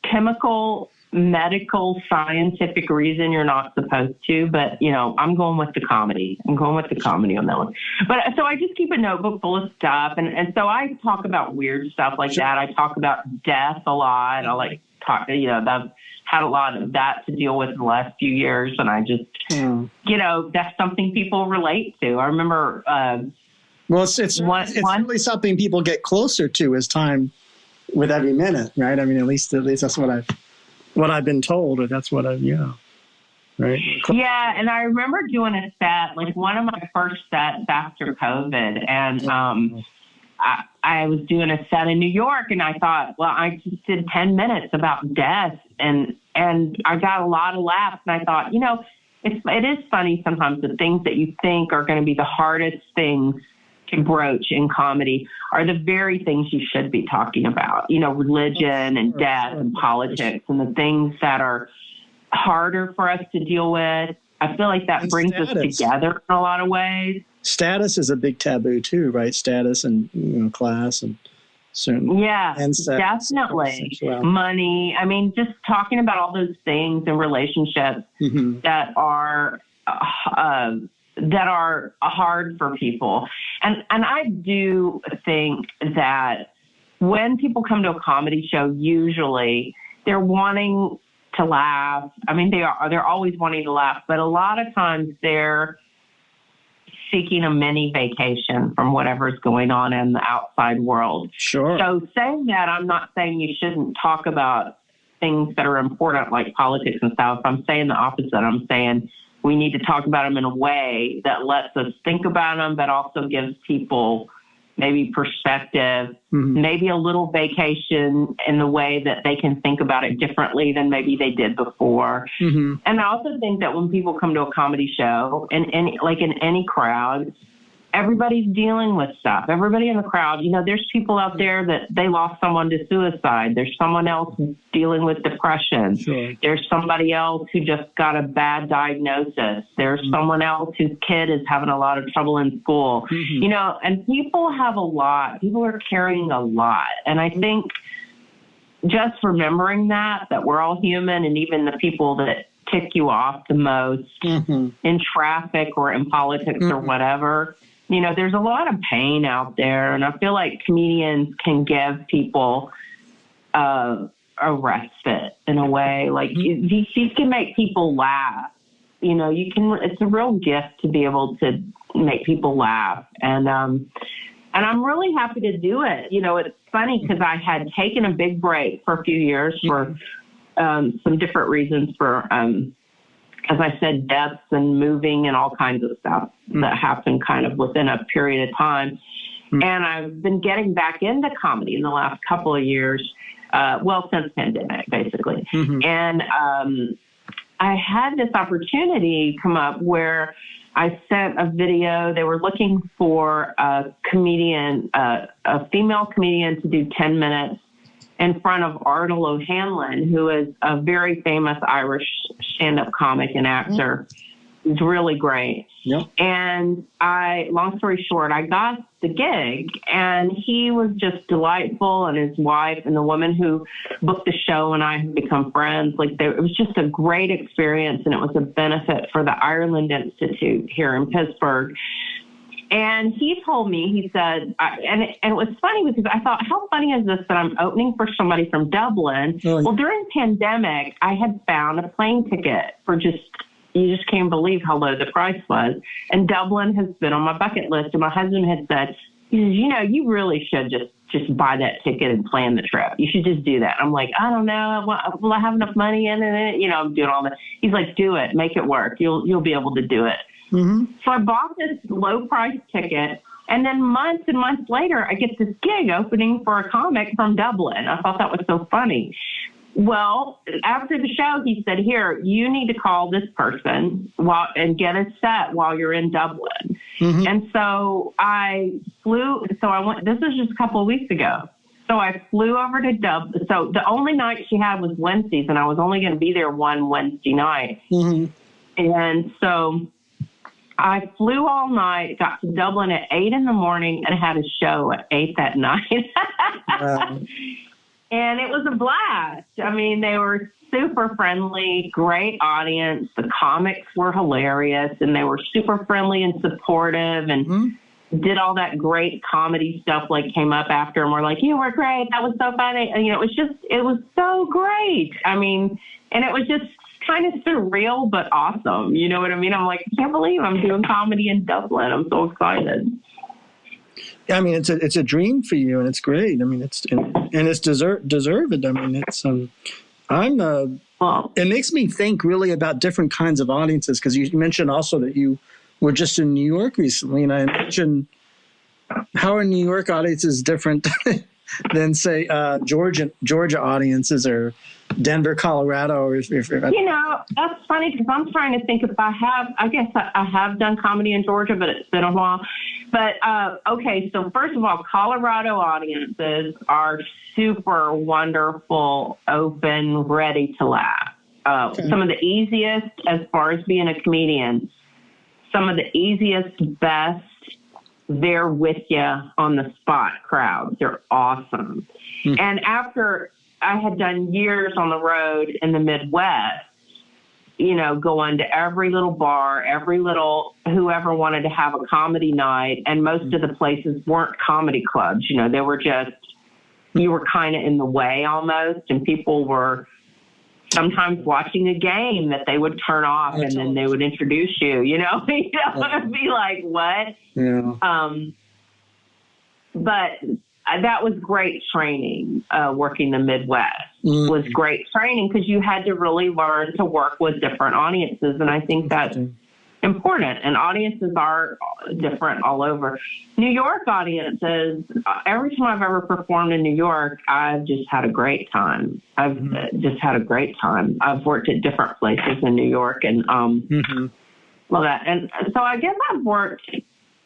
chemical, medical, scientific reason you're not supposed to, but I'm going with the comedy. I'm going with the comedy on that one. But so I just keep a notebook full of stuff, and so I talk about weird stuff like that. I talk about death a lot. I like talk, I've had a lot of that to deal with in the last few years, and I just, that's something people relate to. I remember. Well, it's really something people get closer to as time with every minute, right? I mean, at least that's what I've been told, or that's what right? Yeah, and I remember doing a set, like one of my first sets after COVID, and I was doing a set in New York, and I thought, well, I just did 10 minutes about death, and I got a lot of laughs, and I thought, it is funny sometimes the things that you think are going to be the hardest things to broach in comedy are the very things you should be talking about, religion and death and politics and the things that are harder for us to deal with. I feel like that brings us together in a lot of ways. Status is a big taboo too, right? Status and class and certain. Yeah, and sex, definitely. Money. I mean, just talking about all those things and relationships that are hard for people. And I do think that when people come to a comedy show, usually they're wanting to laugh. I mean, they're always wanting to laugh, but a lot of times they're seeking a mini vacation from whatever's going on in the outside world. Sure. So saying that, I'm not saying you shouldn't talk about things that are important like politics and stuff. I'm saying the opposite. I'm saying we need to talk about them in a way that lets us think about them, but also gives people maybe perspective, maybe a little vacation in the way that they can think about it differently than maybe they did before. And I also think that when people come to a comedy show, in any crowd, everybody's dealing with stuff. Everybody in the crowd, there's people out there that they lost someone to suicide. There's someone else dealing with depression. Sure. There's somebody else who just got a bad diagnosis. There's someone else whose kid is having a lot of trouble in school. And people have a lot. People are carrying a lot. And I think just remembering that we're all human, and even the people that tick you off the most in traffic or in politics or whatever, there's a lot of pain out there. And I feel like comedians can give people a respite in a way. Like these can make people laugh. It's a real gift to be able to make people laugh. And And I'm really happy to do it. You know, it's funny because I had taken a big break for a few years for some different reasons for, as I said, deaths and moving and all kinds of stuff that happened kind of within a period of time. And I've been getting back into comedy in the last couple of years, since pandemic, basically. And I had this opportunity come up where I sent a video. They were looking for a comedian, a female comedian, to do 10 minutes in front of Ardal O'Hanlon, who is a very famous Irish stand-up comic and actor. He's really great. Yep. And long story short, I got the gig, and he was just delightful, and his wife and the woman who booked the show and I have become friends. It was just a great experience, and it was a benefit for the Ireland Institute here in Pittsburgh. And he told me, he said, and it was funny because I thought, how funny is this that I'm opening for somebody from Dublin? Oh, yeah. Well, during pandemic, I had found a plane ticket for you just can't believe how low the price was. And Dublin has been on my bucket list. And my husband had said, he says, you know, you really should just buy that ticket and plan the trip. You should just do that. I'm like, I don't know. Will I have enough money in it? You know, I'm doing all that. He's like, do it. Make it work. You'll be able to do it. So I bought this low price ticket, and then months and months later, I get this gig opening for a comic from Dublin. I thought that was so funny. Well, after the show, he said, here, you need to call this person and get a set while you're in Dublin. And so I flew. So I went, this was just a couple of weeks ago. So I flew over to Dublin. So the only night she had was Wednesdays, and I was only going to be there one Wednesday night. And so I flew all night, got to Dublin at 8 in the morning, and had a show at 8 that night. And it was a blast. I mean, they were super friendly, great audience. The comics were hilarious, and they were super friendly and supportive, and did all that great comedy stuff, came up after and were like, you were great. That was so funny. And, you know, it was so great. I mean, and it was just kind of surreal, but awesome. You know what I mean? I'm like, I can't believe I'm doing comedy in Dublin. I'm so excited. Yeah, I mean, it's a dream for you, and it's great. I mean, it's deserved. I mean, it makes me think really about different kinds of audiences, because you mentioned also that you were just in New York recently, and I imagine how are New York audiences different than, say, Georgia audiences or Denver, Colorado, or if you know, that's funny because I'm trying to think if I have done comedy in Georgia, but it's been a while. But okay, so first of all, Colorado audiences are super wonderful, open, ready to laugh. Some of the easiest, as far as being a comedian, some of the easiest, best, they're with you on the spot crowds. They're awesome. And after I had done years on the road in the Midwest, you know, going to every little bar, whoever wanted to have a comedy night. And most of the places weren't comedy clubs. You know, they were just, you were kind of in the way almost. And people were sometimes watching a game that they would turn off, and then they would introduce you, you know, it'd be like, what? Yeah. But that was great training. Working the Midwest was great training because you had to really learn to work with different audiences. And I think that's important. And audiences are different all over. New York audiences, every time I've ever performed in New York, I've just had a great time. I've worked at different places in New York, and love that. And so I guess I've worked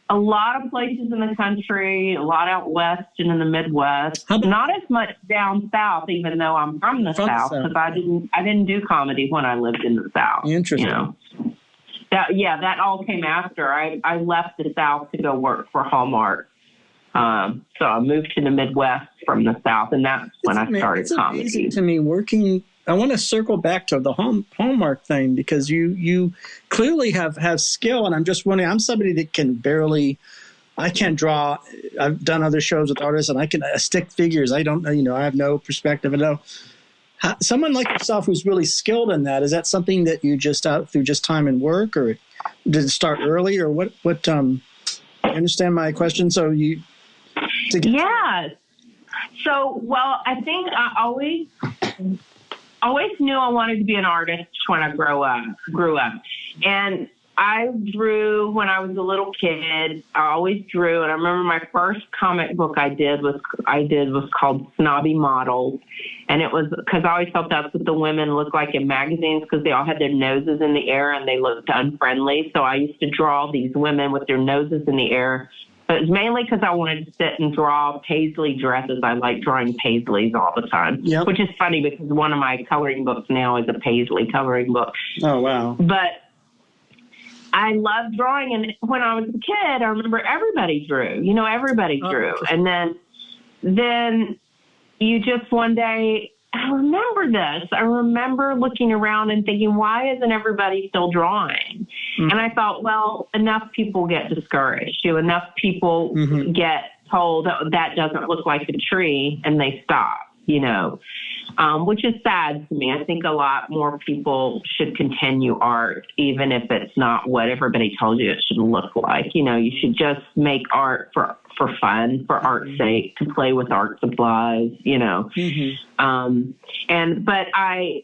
a lot of places in the country, a lot out west and in the Midwest. Not as much down south, even though I'm from the South, because I didn't do comedy when I lived in the South. Interesting. You know? That all came after. I left the South to go work for Hallmark. So I moved to the Midwest from the South, and that's when I started comedy. It's amazing to me working. I want to circle back to the Hallmark thing, because you clearly have skill, and I'm just wondering, I'm somebody that I can't draw. I've done other shows with artists, and I can stick figures. I don't, you know, I have no perspective. I know someone like yourself who's really skilled in that. Is that something that you just out through just time and work, or did it start early, or what? You understand my question? So to get Yes. So, well, I think I always knew I wanted to be an artist when I grew up. And I drew when I was a little kid. I always drew. And I remember my first comic book I did was called Snobby Models. And it was because I always felt that's what the women looked like in magazines, because they all had their noses in the air and they looked unfriendly. So I used to draw these women with their noses in the air. But it was mainly because I wanted to sit and draw paisley dresses. I like drawing paisleys all the time, which is funny because one of my coloring books now is a paisley coloring book. Oh, wow. But I love drawing. And when I was a kid, I remember everybody drew. Everybody drew. And then you just one day, I remember this. I remember looking around and thinking, why isn't everybody still drawing? Mm-hmm. And I thought, well, enough people get discouraged. Enough people get told that doesn't look like a tree, and they stop, which is sad to me. I think a lot more people should continue art, even if it's not what everybody tells you it should look like. You should just make art for fun, for art's sake, to play with art supplies, but I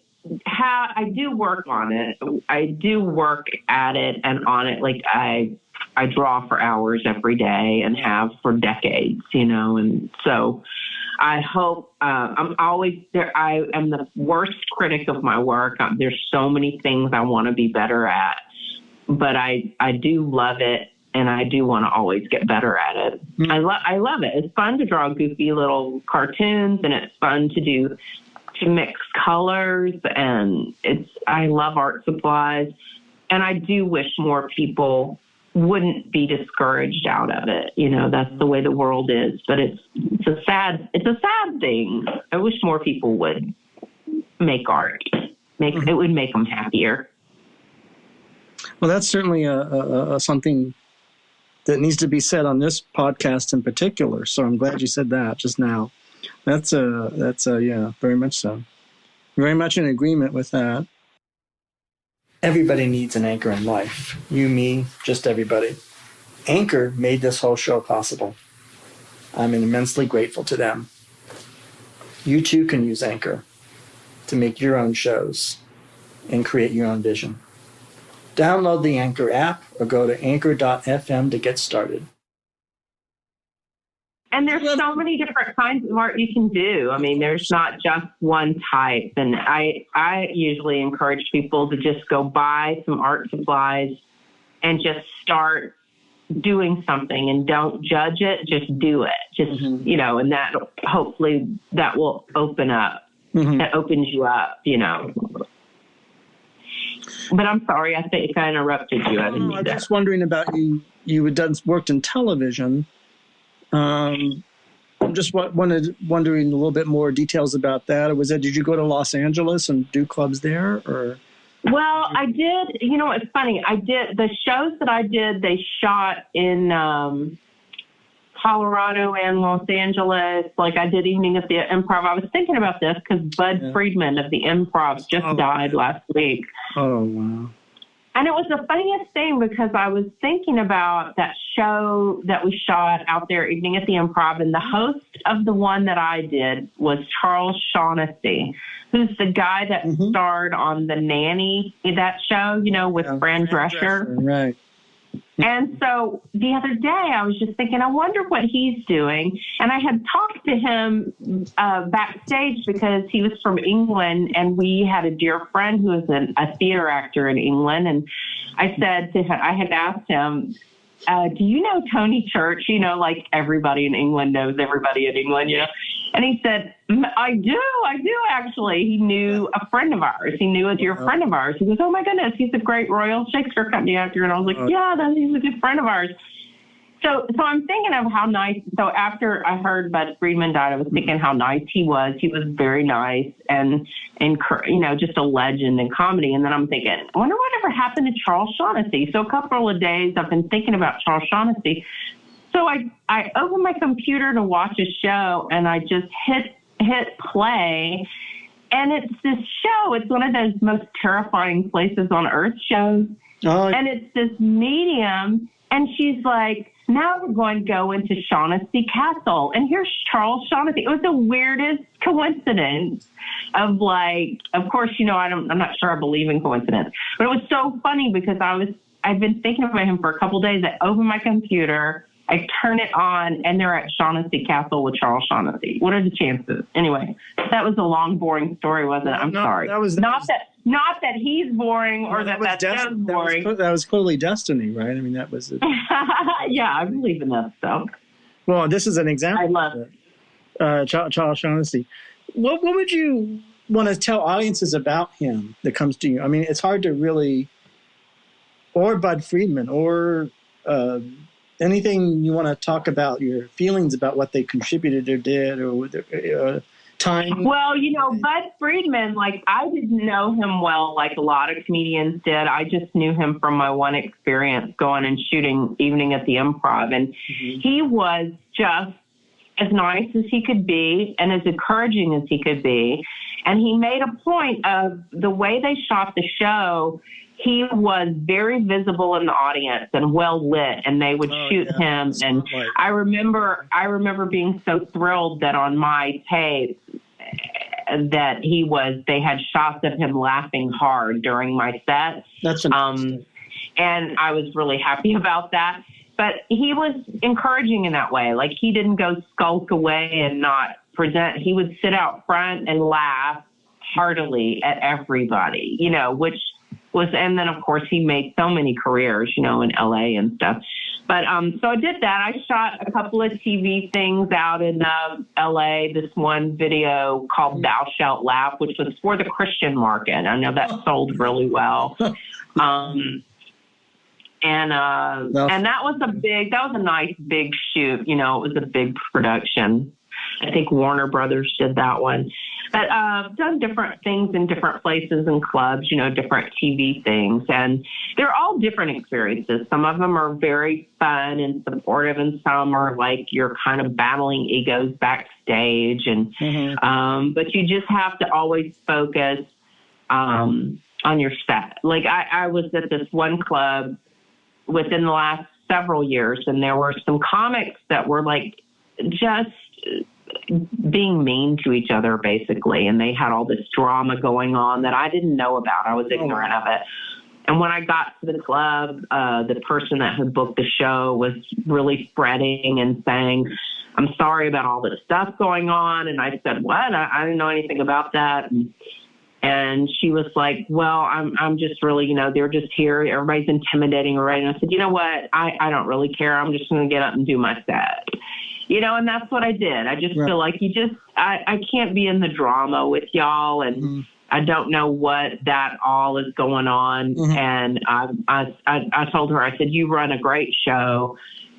do work on it. I do work at it and on it. Like I draw for hours every day and have for decades, and so I hope I'm always there. I am the worst critic of my work. There's so many things I want to be better at, but I do love it. And I do want to always get better at it. I love it. It's fun to draw goofy little cartoons, and it's fun to mix colors. And I love art supplies. And I do wish more people wouldn't be discouraged out of it. That's the way the world is. But it's a sad thing. I wish more people would make art. It would make them happier. Well, that's certainly a something that needs to be said on this podcast in particular. So I'm glad you said that just now. That's yeah, very much so. Very much in agreement with that. Everybody needs an anchor in life. You, me, just everybody. Anchor made this whole show possible. I'm immensely grateful to them. You too can use Anchor to make your own shows and create your own vision. Download the Anchor app or go to anchor.fm to get started. And there's so many different kinds of art you can do. I mean, there's not just one type. And I usually encourage people to just go buy some art supplies and just start doing something, and don't judge it. Just do it. Just, and that hopefully that will open up. That opens you up, But I'm sorry, I think I interrupted you. I was just wondering about you. You had worked in television. I'm just wondering a little bit more details about that. Did you go to Los Angeles and do clubs there, or? Well, I did. It's funny. I did the shows that I did. They shot in Colorado and Los Angeles. Like I did Evening at the Improv. I was thinking about this because Bud Friedman of the Improv just died last week. Oh, wow. And it was the funniest thing because I was thinking about that show that we shot out there, Evening at the Improv, and the host of the one that I did was Charles Shaughnessy, who's the guy that starred on The Nanny, that show, with Fran Drescher. Right. And so the other day I was just thinking, I wonder what he's doing. And I had talked to him backstage because he was from England, and we had a dear friend who was a theater actor in England. And I said to him, I had asked him, do you know Tony Church? Like everybody in England knows everybody in England, And he said, I do actually. He knew a friend of ours. He knew a dear friend of ours. He goes, oh my goodness, he's a great Royal Shakespeare Company actor. And I was like, he's a good friend of ours. So I'm thinking of how nice. So after I heard Bud Friedman died, I was thinking how nice he was. He was very nice and just a legend in comedy. And then I'm thinking, I wonder whatever happened to Charles Shaughnessy. So a couple of days I've been thinking about Charles Shaughnessy. So I opened my computer to watch a show, and I just hit play. And it's this show. It's one of those most terrifying places on earth shows. Oh. And it's this medium, and she's like now we're going to go into Shaughnessy Castle. And here's Charles Shaughnessy. It was the weirdest coincidence of like, of course, you know, I'm not sure I believe in coincidence, but it was so funny because I've been thinking about him for a couple of days. I open my computer, I turn it on, and they're at Shaughnessy Castle with Charles Shaughnessy. What are the chances? Anyway, that was a long, boring story, wasn't it? I'm sorry. Not that he's boring or that show's boring. That was clearly destiny, right? I mean, that was it. Yeah, I believe in that stuff. Well, this is an example. I love it. Charles Shaughnessy. What would you want to tell audiences about him that comes to you? I mean, it's hard to really, or Bud Friedman, or anything you want to talk about, your feelings about what they contributed or did, or time. Well, you know, Bud Friedman, like, I didn't know him well like a lot of comedians did. I just knew him from my one experience going and shooting Evening at the Improv. And he was just as nice as he could be and as encouraging as he could be. And he made a point of the way they shot the show. He was very visible in the audience and well lit, and they would shoot him. And I remember being so thrilled that on my tape that they had shots of him laughing hard during my set. That's fantastic. And I was really happy about that. But he was encouraging in that way. Like, he didn't go skulk away and not present. He would sit out front and laugh heartily at everybody, you know, which was, and then of course he made so many careers, you know, in LA and stuff. But, so I did that. I shot a couple of TV things out in LA, this one video called Thou Shalt Laugh, which was for the Christian market. I know that sold really well. And that was a nice big shoot. You know, it was a big production. I think Warner Brothers did that one. But I've done different things in different places and clubs, you know, different TV things. And they're all different experiences. Some of them are very fun and supportive, and some are like you're kind of battling egos backstage. And but you just have to always focus on your set. Like I was at this one club within the last several years, and there were some comics that were like just being mean to each other, basically. And they had all this drama going on that I didn't know about. I was ignorant of it. And when I got to the club, the person that had booked the show was really fretting and saying, "I'm sorry about all this stuff going on." And I said, "What? I didn't know anything about that." And she was like, "Well, I'm just really, you know, they're just here. Everybody's intimidating her." And I said, "You know what? I don't really care. I'm just going to get up and do my set." You know, and that's what I did. I just feel like I can't be in the drama with y'all, and I don't know what that all is going on. And I told her, I said, "You run a great show.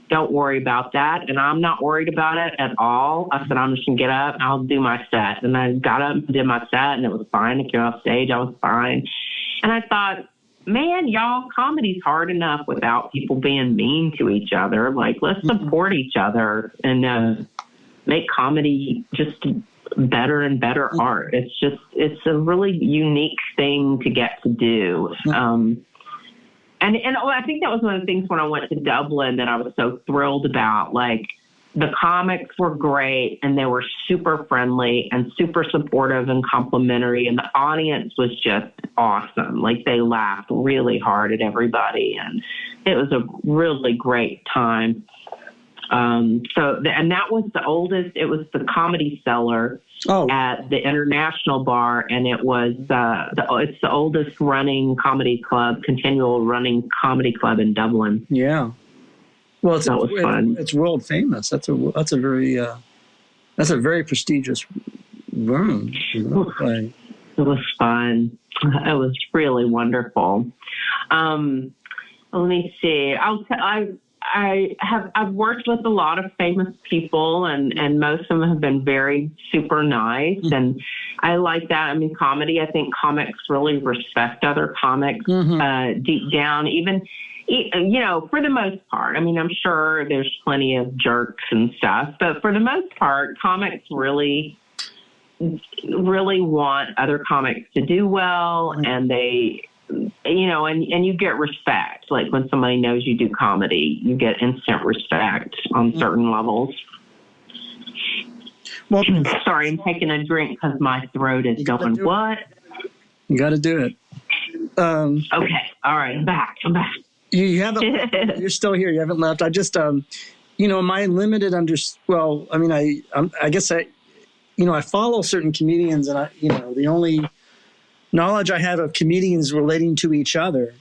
Don't worry about that." And I'm not worried about it at all. I said, "I'm just going to get up and I'll do my set." And I got up and did my set, and it was fine. I came off stage, I was fine. And I thought, man, y'all, comedy's hard enough without people being mean to each other. Like, let's support each other and make comedy just better and better art. It's a really unique thing to get to do. And I think that was one of the things when I went to Dublin that I was so thrilled about. Like, the comics were great, and they were super friendly and super supportive and complimentary, and the audience was just awesome. Like, they laughed really hard at everybody, and it was a really great time. And that was the oldest. It was the Comedy Cellar at the International Bar, and it was it's the oldest running comedy club, continual running comedy club in Dublin. Yeah. Well, fun. It's world famous. That's a very prestigious room. It was fun. It was really wonderful. Let me see. I've worked with a lot of famous people, and most of them have been very super nice, and I like that. I mean, comedy. I think comics really respect other comics deep down, even. You know, for the most part. I mean, I'm sure there's plenty of jerks and stuff, but for the most part, comics really want other comics to do well, and they and you get respect. Like when somebody knows you do comedy, you get instant respect on certain levels. Well, sorry, I'm taking a drink because my throat is going, what? You got to do it. Okay. All right. I'm back. You haven't, you're still here. You haven't left. I just, my limited I guess I follow certain comedians, and the only knowledge I have of comedians relating to each other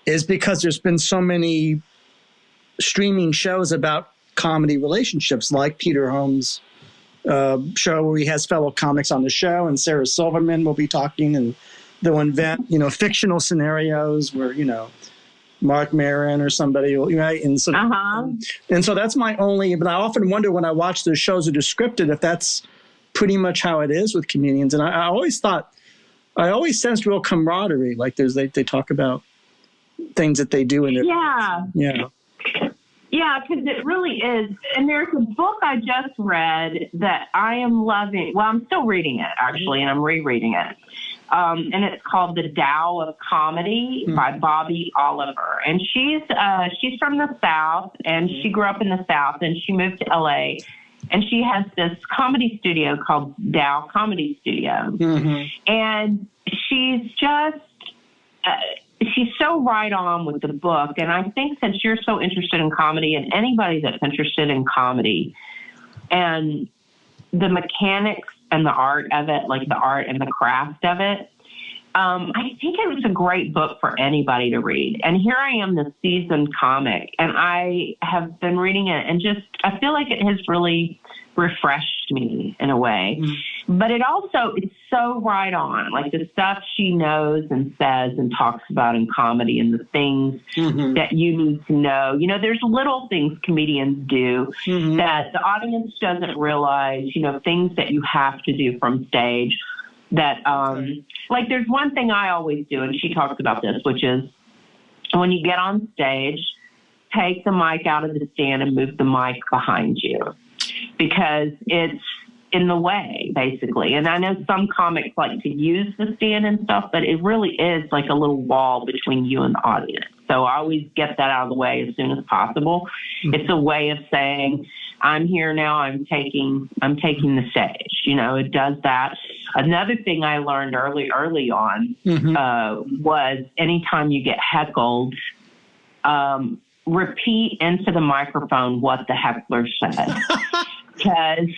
is because there's been so many streaming shows about comedy relationships, like Peter Holmes' show where he has fellow comics on the show, and Sarah Silverman will be talking, and they'll invent, fictional scenarios where, Mark Maron or somebody, right? And so, and so that's my only, but I often wonder when I watch those shows that are scripted, if that's pretty much how it is with comedians. And I always sensed real camaraderie. Like they talk about things that they do in it. Yeah, because it really is. And there's a book I just read that I am loving. Well, I'm still reading it, actually, and I'm rereading it. And it's called The Tao of Comedy by Bobby Oliver. And she's from the South, and she grew up in the South, and she moved to L.A., and she has this comedy studio called Tao Comedy Studio. And she's just... she's so right on with the book. And I think since you're so interested in comedy, and anybody that's interested in comedy and the mechanics and the art of it, like the art and the craft of it, I think it was a great book for anybody to read. And here I am, the seasoned comic, and I have been reading it, and I feel like it has really refreshed me in a way. But it's so right on, like the stuff she knows and says and talks about in comedy, and the things that you need to know. There's little things comedians do that the audience doesn't realize, things that you have to do from stage that, like there's one thing I always do, and she talks about this, which is when you get on stage, take the mic out of the stand and move the mic behind you, because it's in the way, basically. And I know some comics like to use the stand and stuff, but it really is like a little wall between you and the audience. So I always get that out of the way as soon as possible. It's a way of saying, I'm here now, I'm taking the stage. It does that. Another thing I learned early on was anytime you get heckled, repeat into the microphone what the heckler said. Because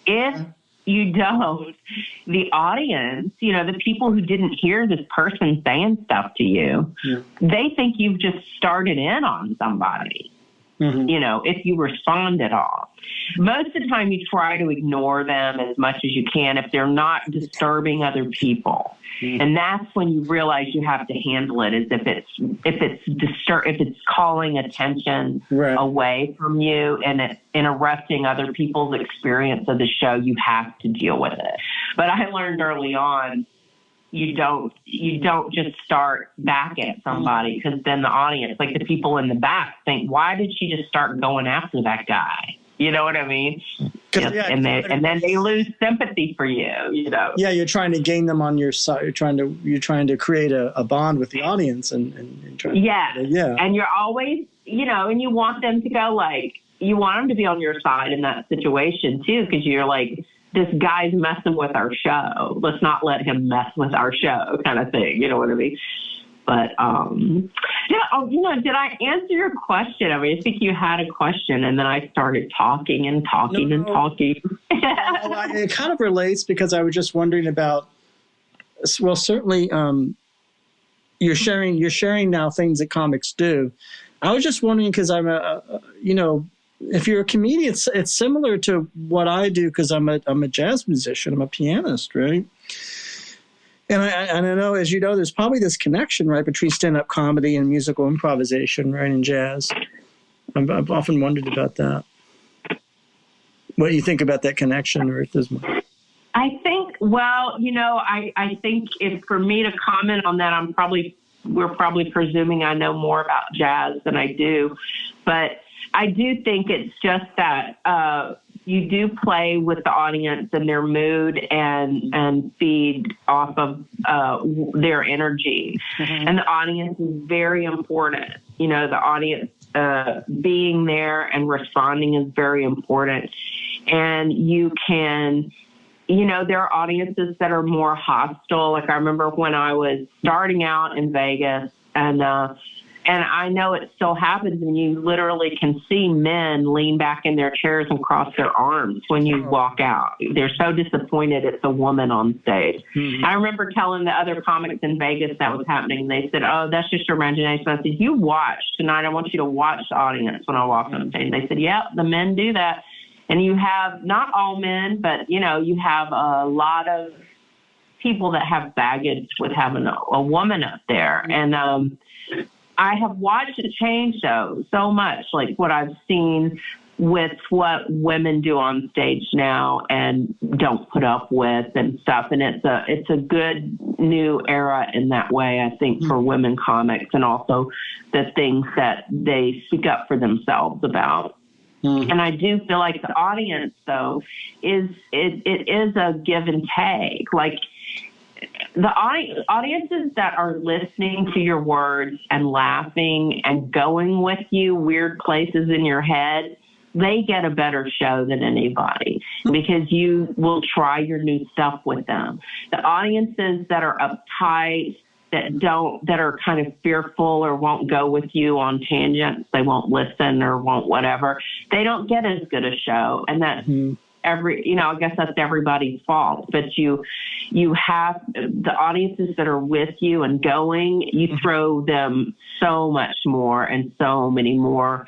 if you don't, the audience, the people who didn't hear this person saying stuff to you, they think you've just started in on somebody, if you respond at all. Most of the time you try to ignore them as much as you can if they're not disturbing other people. And that's when you realize you have to handle it, is if it's calling attention away from you and it's interrupting other people's experience of the show, you have to deal with it. But I learned early on, you don't just start back at somebody, because then the audience, like the people in the back, think, why did she just start going after that guy? You know what I mean? And then they lose sympathy for you. Yeah, you're trying to gain them on your side. You're trying to create a bond with the audience and And you're always, and you want them to go, like, you want them to be on your side in that situation too, because you're like, this guy's messing with our show. Let's not let him mess with our show, kind of thing. You know what I mean? But, did I answer your question? I mean, I think you had a question, and then I started talking and talking. It kind of relates, because I was just wondering about, well, certainly you're sharing now things that comics do. I was just wondering, because I'm if you're a comedian, it's similar to what I do, because I'm a jazz musician. I'm a pianist, right? And I know, as you know, there's probably this connection, right, between stand-up comedy and musical improvisation, right, in jazz. I've often wondered about that. What do you think about that connection, or if there's more? I think, well, I think if for me to comment on that, we're probably presuming I know more about jazz than I do. But I do think it's just that you do play with the audience and their mood and feed off of their energy. Mm-hmm. And the audience is very important. The audience being there and responding is very important. And you can, there are audiences that are more hostile. Like I remember when I was starting out in Vegas, and I know it still happens, and you literally can see men lean back in their chairs and cross their arms when you walk out. They're so disappointed it's a woman on stage. Mm-hmm. I remember telling the other comics in Vegas that was happening. They said, "Oh, that's just your imagination." I said, "You watch tonight. I want you to watch the audience when I walk on stage." They said, "Yep, the men do that." And you have, not all men, but, you have a lot of people that have baggage with having a woman up there. And I have watched it change, though, so much, like what I've seen with what women do on stage now and don't put up with and stuff. And it's a good new era in that way, I think, for women comics, and also the things that they speak up for themselves about. Mm-hmm. And I do feel like the audience, though, it is a give and take. Like the audiences that are listening to your words and laughing and going with you weird places in your head, they get a better show than anybody because you will try your new stuff with them. The audiences that are uptight, that are kind of fearful or won't go with you on tangents, they won't listen or won't whatever, they don't get as good a show. And that's I guess that's everybody's fault. But you have the audiences that are with you and going, you throw them so much more and so many more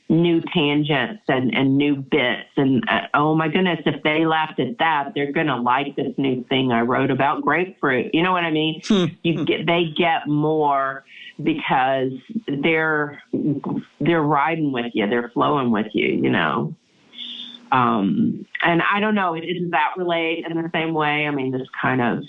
new tangents and new bits. And oh my goodness, if they laughed at that, they're going to like this new thing I wrote about grapefruit. You know what I mean? They get more because they're riding with you, they're flowing with you, And I don't know, does that relate in the same way? I mean, this kind of,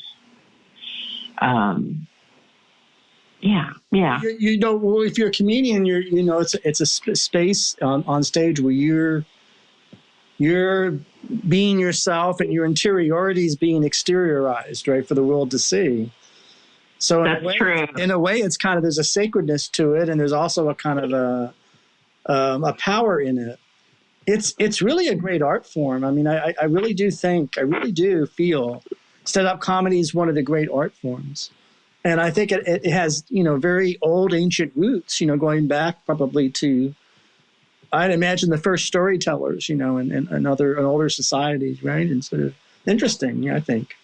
yeah. If you're a comedian, it's a space on stage where you're being yourself and your interiority is being exteriorized, right, for the world to see. So true. In a way, it's kind of, there's a sacredness to it, and there's also a kind of a power in it. It's really a great art form. I mean, I really do feel stand-up comedy is one of the great art forms. And I think it has, very old ancient roots, going back probably to, I'd imagine, the first storytellers, in older societies, right? And sort of interesting, yeah, I think,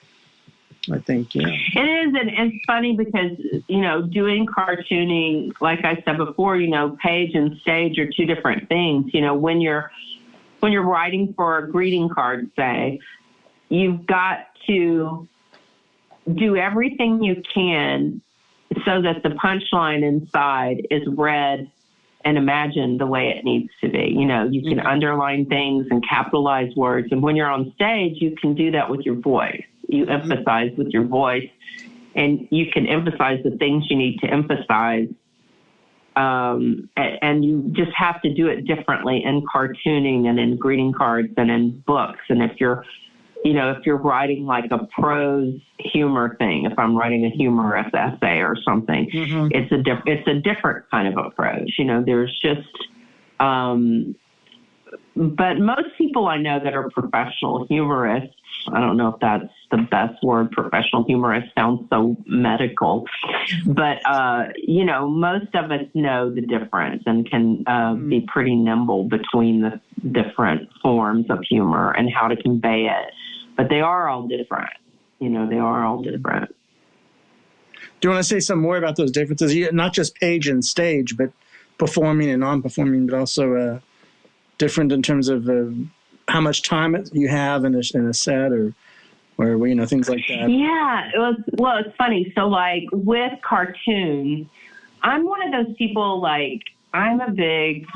yeah. It is, and it's funny because, doing cartooning, like I said before, page and stage are two different things. When you're writing for a greeting card, say, you've got to do everything you can so that the punchline inside is read and imagined the way it needs to be. You can underline things and capitalize words. And when you're on stage, you can do that with your voice. You emphasize with your voice, and you can emphasize the things you need to emphasize. And you just have to do it differently in cartooning and in greeting cards and in books. And if you're writing like a prose humor thing, if I'm writing a humorous essay or something, it's a different kind of approach. There's just, but most people I know that are professional humorists, I don't know if that's the best word, professional humorist sounds so medical, but, most of us know the difference and can be pretty nimble between the different forms of humor and how to convey it. But they are all different. They are all different. Do you want to say some more about those differences? Not just page and stage, but performing and non-performing, but also different in terms of how much time you have in a set or things like that. Yeah, it's funny. So like with cartoons, I'm one of those people, like I'm a big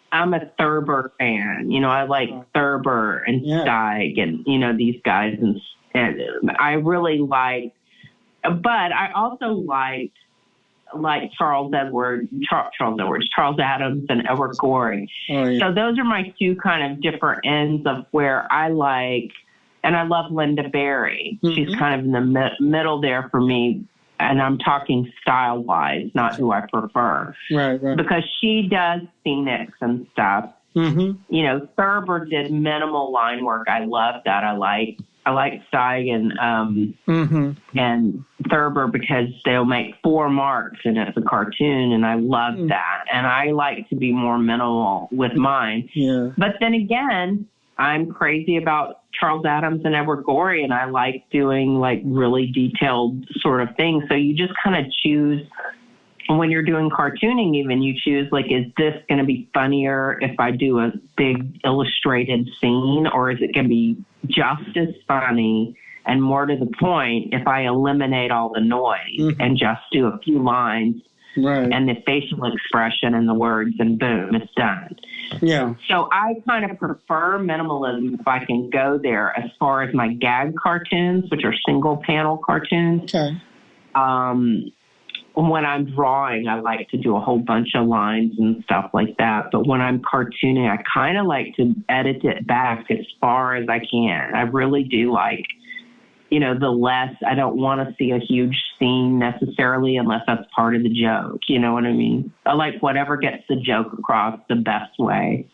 I'm a Thurber fan. I like Thurber and Steig and, these guys. And I really liked, but I also liked like Charles Adams and Edward Gorey. Oh, yeah. So those are my two kind of different ends of where I like, and I love Linda Berry. Mm-hmm. She's kind of in the middle there for me. And I'm talking style-wise, not who I prefer. Right. Because she does scenics and stuff. Mm-hmm. You know, Thurber did minimal line work. I love that. I like Steig and Thurber because they'll make 4 marks and it's a cartoon, and I love that. And I like to be more minimal with mine. Yeah. But then again, I'm crazy about Charles Adams and Edward Gorey, and I like doing like really detailed sort of things. So you just kind of choose when you're doing cartooning, even you choose like, is this going to be funnier if I do a big illustrated scene, or is it going to be just as funny and more to the point if I eliminate all the noise and just do a few lines and the facial expression and the words, and boom, it's done. Yeah. So I kind of prefer minimalism if I can go there as far as my gag cartoons, which are single panel cartoons. Okay. When I'm drawing, I like to do a whole bunch of lines and stuff like that. But when I'm cartooning, I kind of like to edit it back as far as I can. I really do like, you know, the less, I don't want to see a huge scene necessarily unless that's part of the joke. You know what I mean? I like whatever gets the joke across the best way.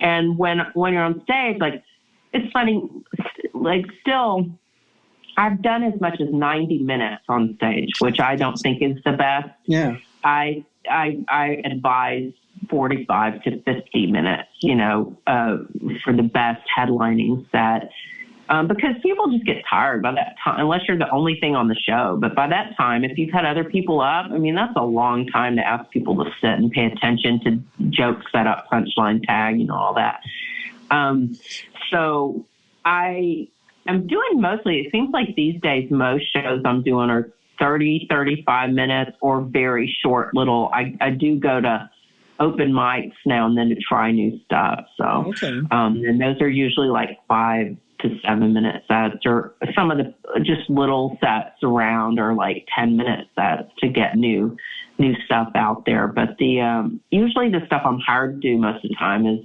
And when you're on stage, like, it's funny, like, still, I've done as much as 90 minutes on stage, which I don't think is the best. Yeah. I advise 45 to 50 minutes, you know, for the best headlining set. Because people just get tired by that time, unless you're the only thing on the show. But by that time, if you've had other people up, I mean, that's a long time to ask people to sit and pay attention to joke setup, punchline, tag, you know, all that. So I'm doing mostly, it seems like these days, most shows I'm doing are 30, 35 minutes or very short little. I do go to open mics now and then to try new stuff. So, and those are usually like 5 to 7 minute sets, or some of the just little sets around are like 10-minute sets to get new stuff out there. But the usually the stuff I'm hired to do most of the time is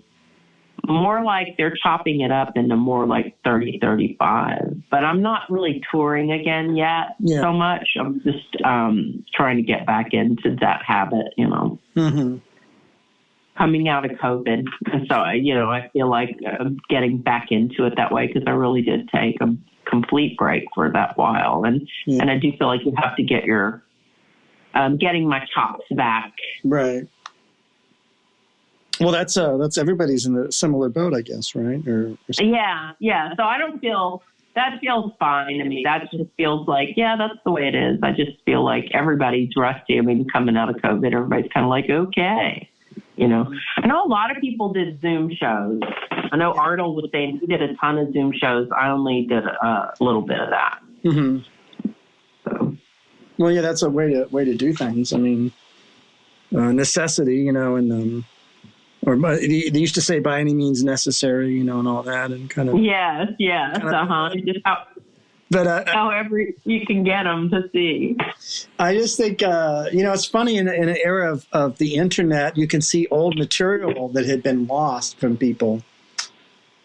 more like they're chopping it up into more like 30, 35. But I'm not really touring again yet so much. I'm just trying to get back into that habit, you know. Mm-hmm. Coming out of COVID. And so, you know, I feel like getting back into it that way, because I really did take a complete break for that while. And I do feel like you have to get your, getting my chops back. Right. Well, that's everybody's in a similar boat, I guess, right? Yeah. So I don't feel, that feels fine to me. That just feels like, that's the way it is. I just feel like everybody's rusty. I mean, coming out of COVID, everybody's kind of like, okay. You know, I know a lot of people did Zoom shows. I know Arnold was saying he did a ton of Zoom shows. I only did a little bit of that. Mm-hmm. So. Well, yeah, that's a way to do things. I mean, necessity, you know, and or they used to say by any means necessary, you know, and all that, and kind of. Yes. Just however you can get them to see. I just think, you know, it's funny in an era of the internet, you can see old material that had been lost from people.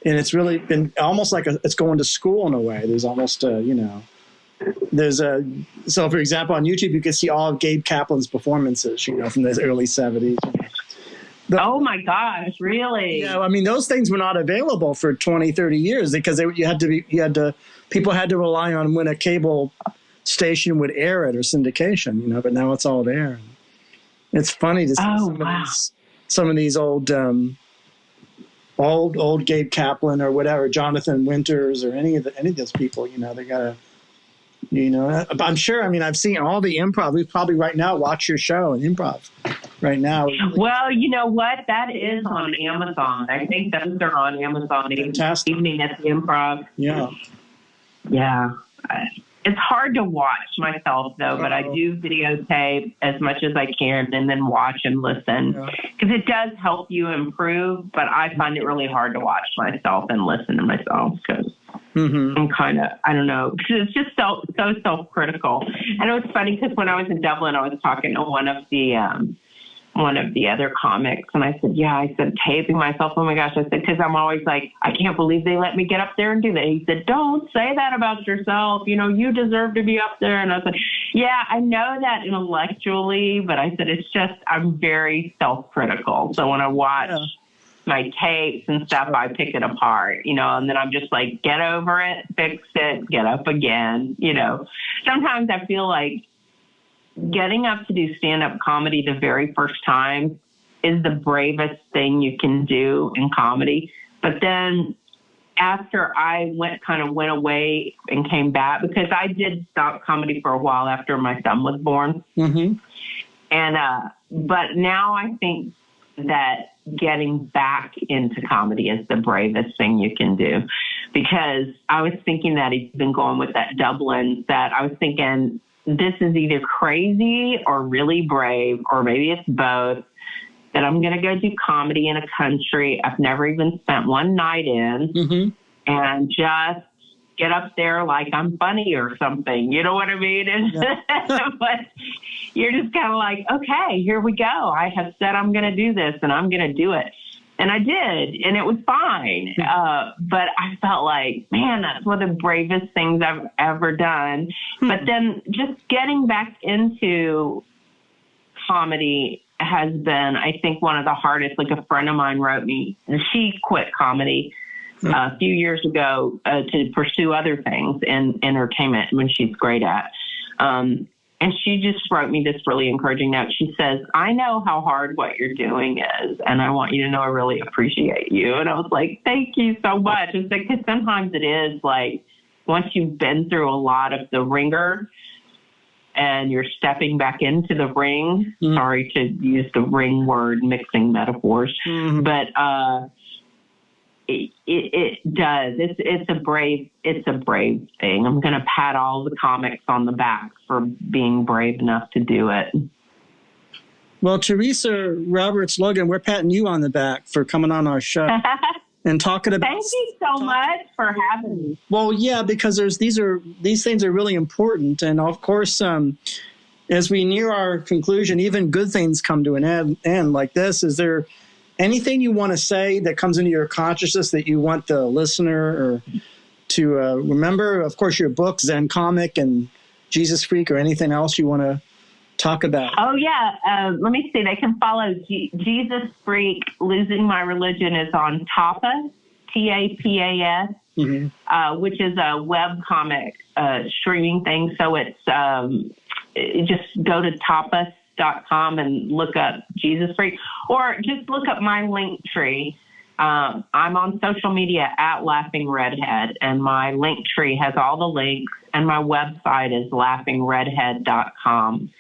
And it's really been almost like it's going to school in a way. There's almost, you know, so for example, on YouTube, you can see all of Gabe Kaplan's performances, you know, from the early 70s. Oh my gosh, really? Yeah, I mean, those things were not available for 20, 30 years because people had to rely on when a cable station would air it or syndication, you know, but now it's all there. It's funny to see some of these old Gabe Kaplan or whatever, Jonathan Winters or any of those people, you know, they gotta, you know, I'm sure, I mean, I've seen all the improv. We probably right now watch your show in improv right now. Well, you know what? That is on Amazon. I think those are on Amazon. Fantastic. Evening at the Improv. Yeah. Yeah. It's hard to watch myself, though, but I do videotape as much as I can and then watch and listen because it does help you improve. But I find it really hard to watch myself and listen to myself because I'm kind of, I don't know, because it's just so self-critical. And it was funny because when I was in Dublin, I was talking to one of the other comics, and I said, taping myself. Oh my gosh, I said, because I'm always like, I can't believe they let me get up there and do that. He said, don't say that about yourself. You deserve to be up there. And I said, yeah, I know that intellectually, but I said, it's just, I'm very self-critical. So when I watch my tapes and stuff, I pick it apart, and then I'm just like, get over it, fix it, get up again. Sometimes I feel like getting up to do stand-up comedy the very first time is the bravest thing you can do in comedy. But then after I went away and came back, because I did stop comedy for a while after my son was born. And, but now I think that getting back into comedy is the bravest thing you can do, because I was thinking that he's been going with that Dublin, that I was thinking this is either crazy or really brave, or maybe it's both, that I'm going to go do comedy in a country I've never even spent one night in and just get up there like I'm funny or something. You know what I mean? But you're just kind of like, okay, here we go. I have said I'm going to do this, and I'm going to do it. And I did, and it was fine. But I felt like, man, that's one of the bravest things I've ever done. But then just getting back into comedy has been, I think, one of the hardest. Like, a friend of mine wrote me, and she quit comedy a few years ago to pursue other things in entertainment, when she's great at. And she just wrote me this really encouraging note. She says, I know how hard what you're doing is, and I want you to know I really appreciate you. And I was like, thank you so much. It's like, because sometimes it is like, once you've been through a lot of the ringer and you're stepping back into the ring, sorry to use the ring word, mixing metaphors, but it does. It's a brave thing. I'm going to pat all the comics on the back for being brave enough to do it. Well, Teresa Roberts Logan, we're patting you on the back for coming on our show and talking about. Thank you so much for having me. Well, yeah, because these things are really important, and of course, as we near our conclusion, even good things come to an end like this. Is there anything you want to say that comes into your consciousness that you want the listener to remember? Of course, your book, Zen Comic and Jesus Freak, or anything else you want to talk about? Oh, yeah. Let me see. They can follow Jesus Freak, Losing My Religion is on Tapas, TAPAS, which is a web comic streaming thing. So it's just go to tapas.com and look up Jesus Freak, or just look up my link tree. I'm on social media at Laughing Redhead, and my link tree has all the links, and my website is laughingredhead.com.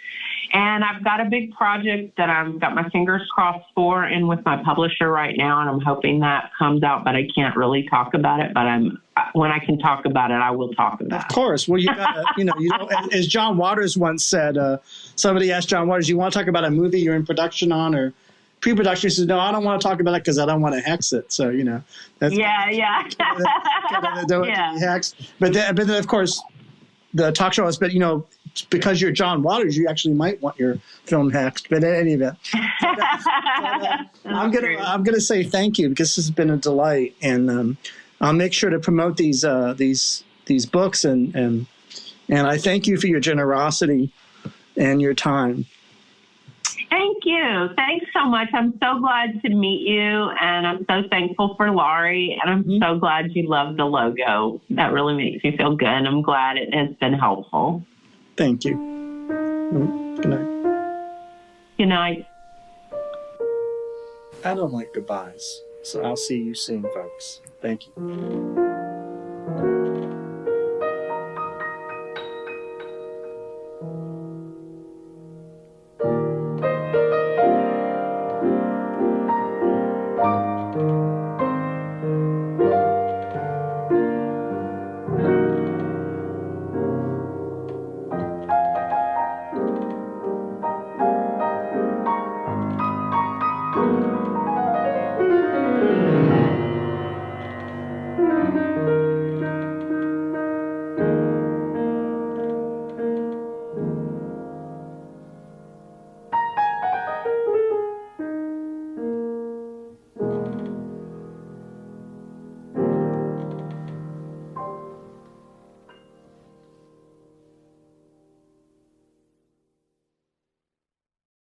And I've got a big project that I've got my fingers crossed for, and with my publisher right now, and I'm hoping that comes out, but I can't really talk about it. But when I can talk about it, I will talk about it. Of course. Well, you got as John Waters once said, somebody asked John Waters, you want to talk about a movie you're in production on or pre-production? He says, no, I don't want to talk about it because I don't want to hex it. So, that's hex. But then, of course, the talk show is, but because you're John Waters, you actually might want your film hexed. But in any event, I'm gonna say thank you, because this has been a delight, and I'll make sure to promote these books, and I thank you for your generosity and your time. Thank you. Thanks so much. I'm so glad to meet you, and I'm so thankful for Laurie, and I'm so glad you love the logo. That really makes me feel good. I'm glad it has been helpful. Thank you. Good night. Good night. I don't like goodbyes, so I'll see you soon, folks. Thank you.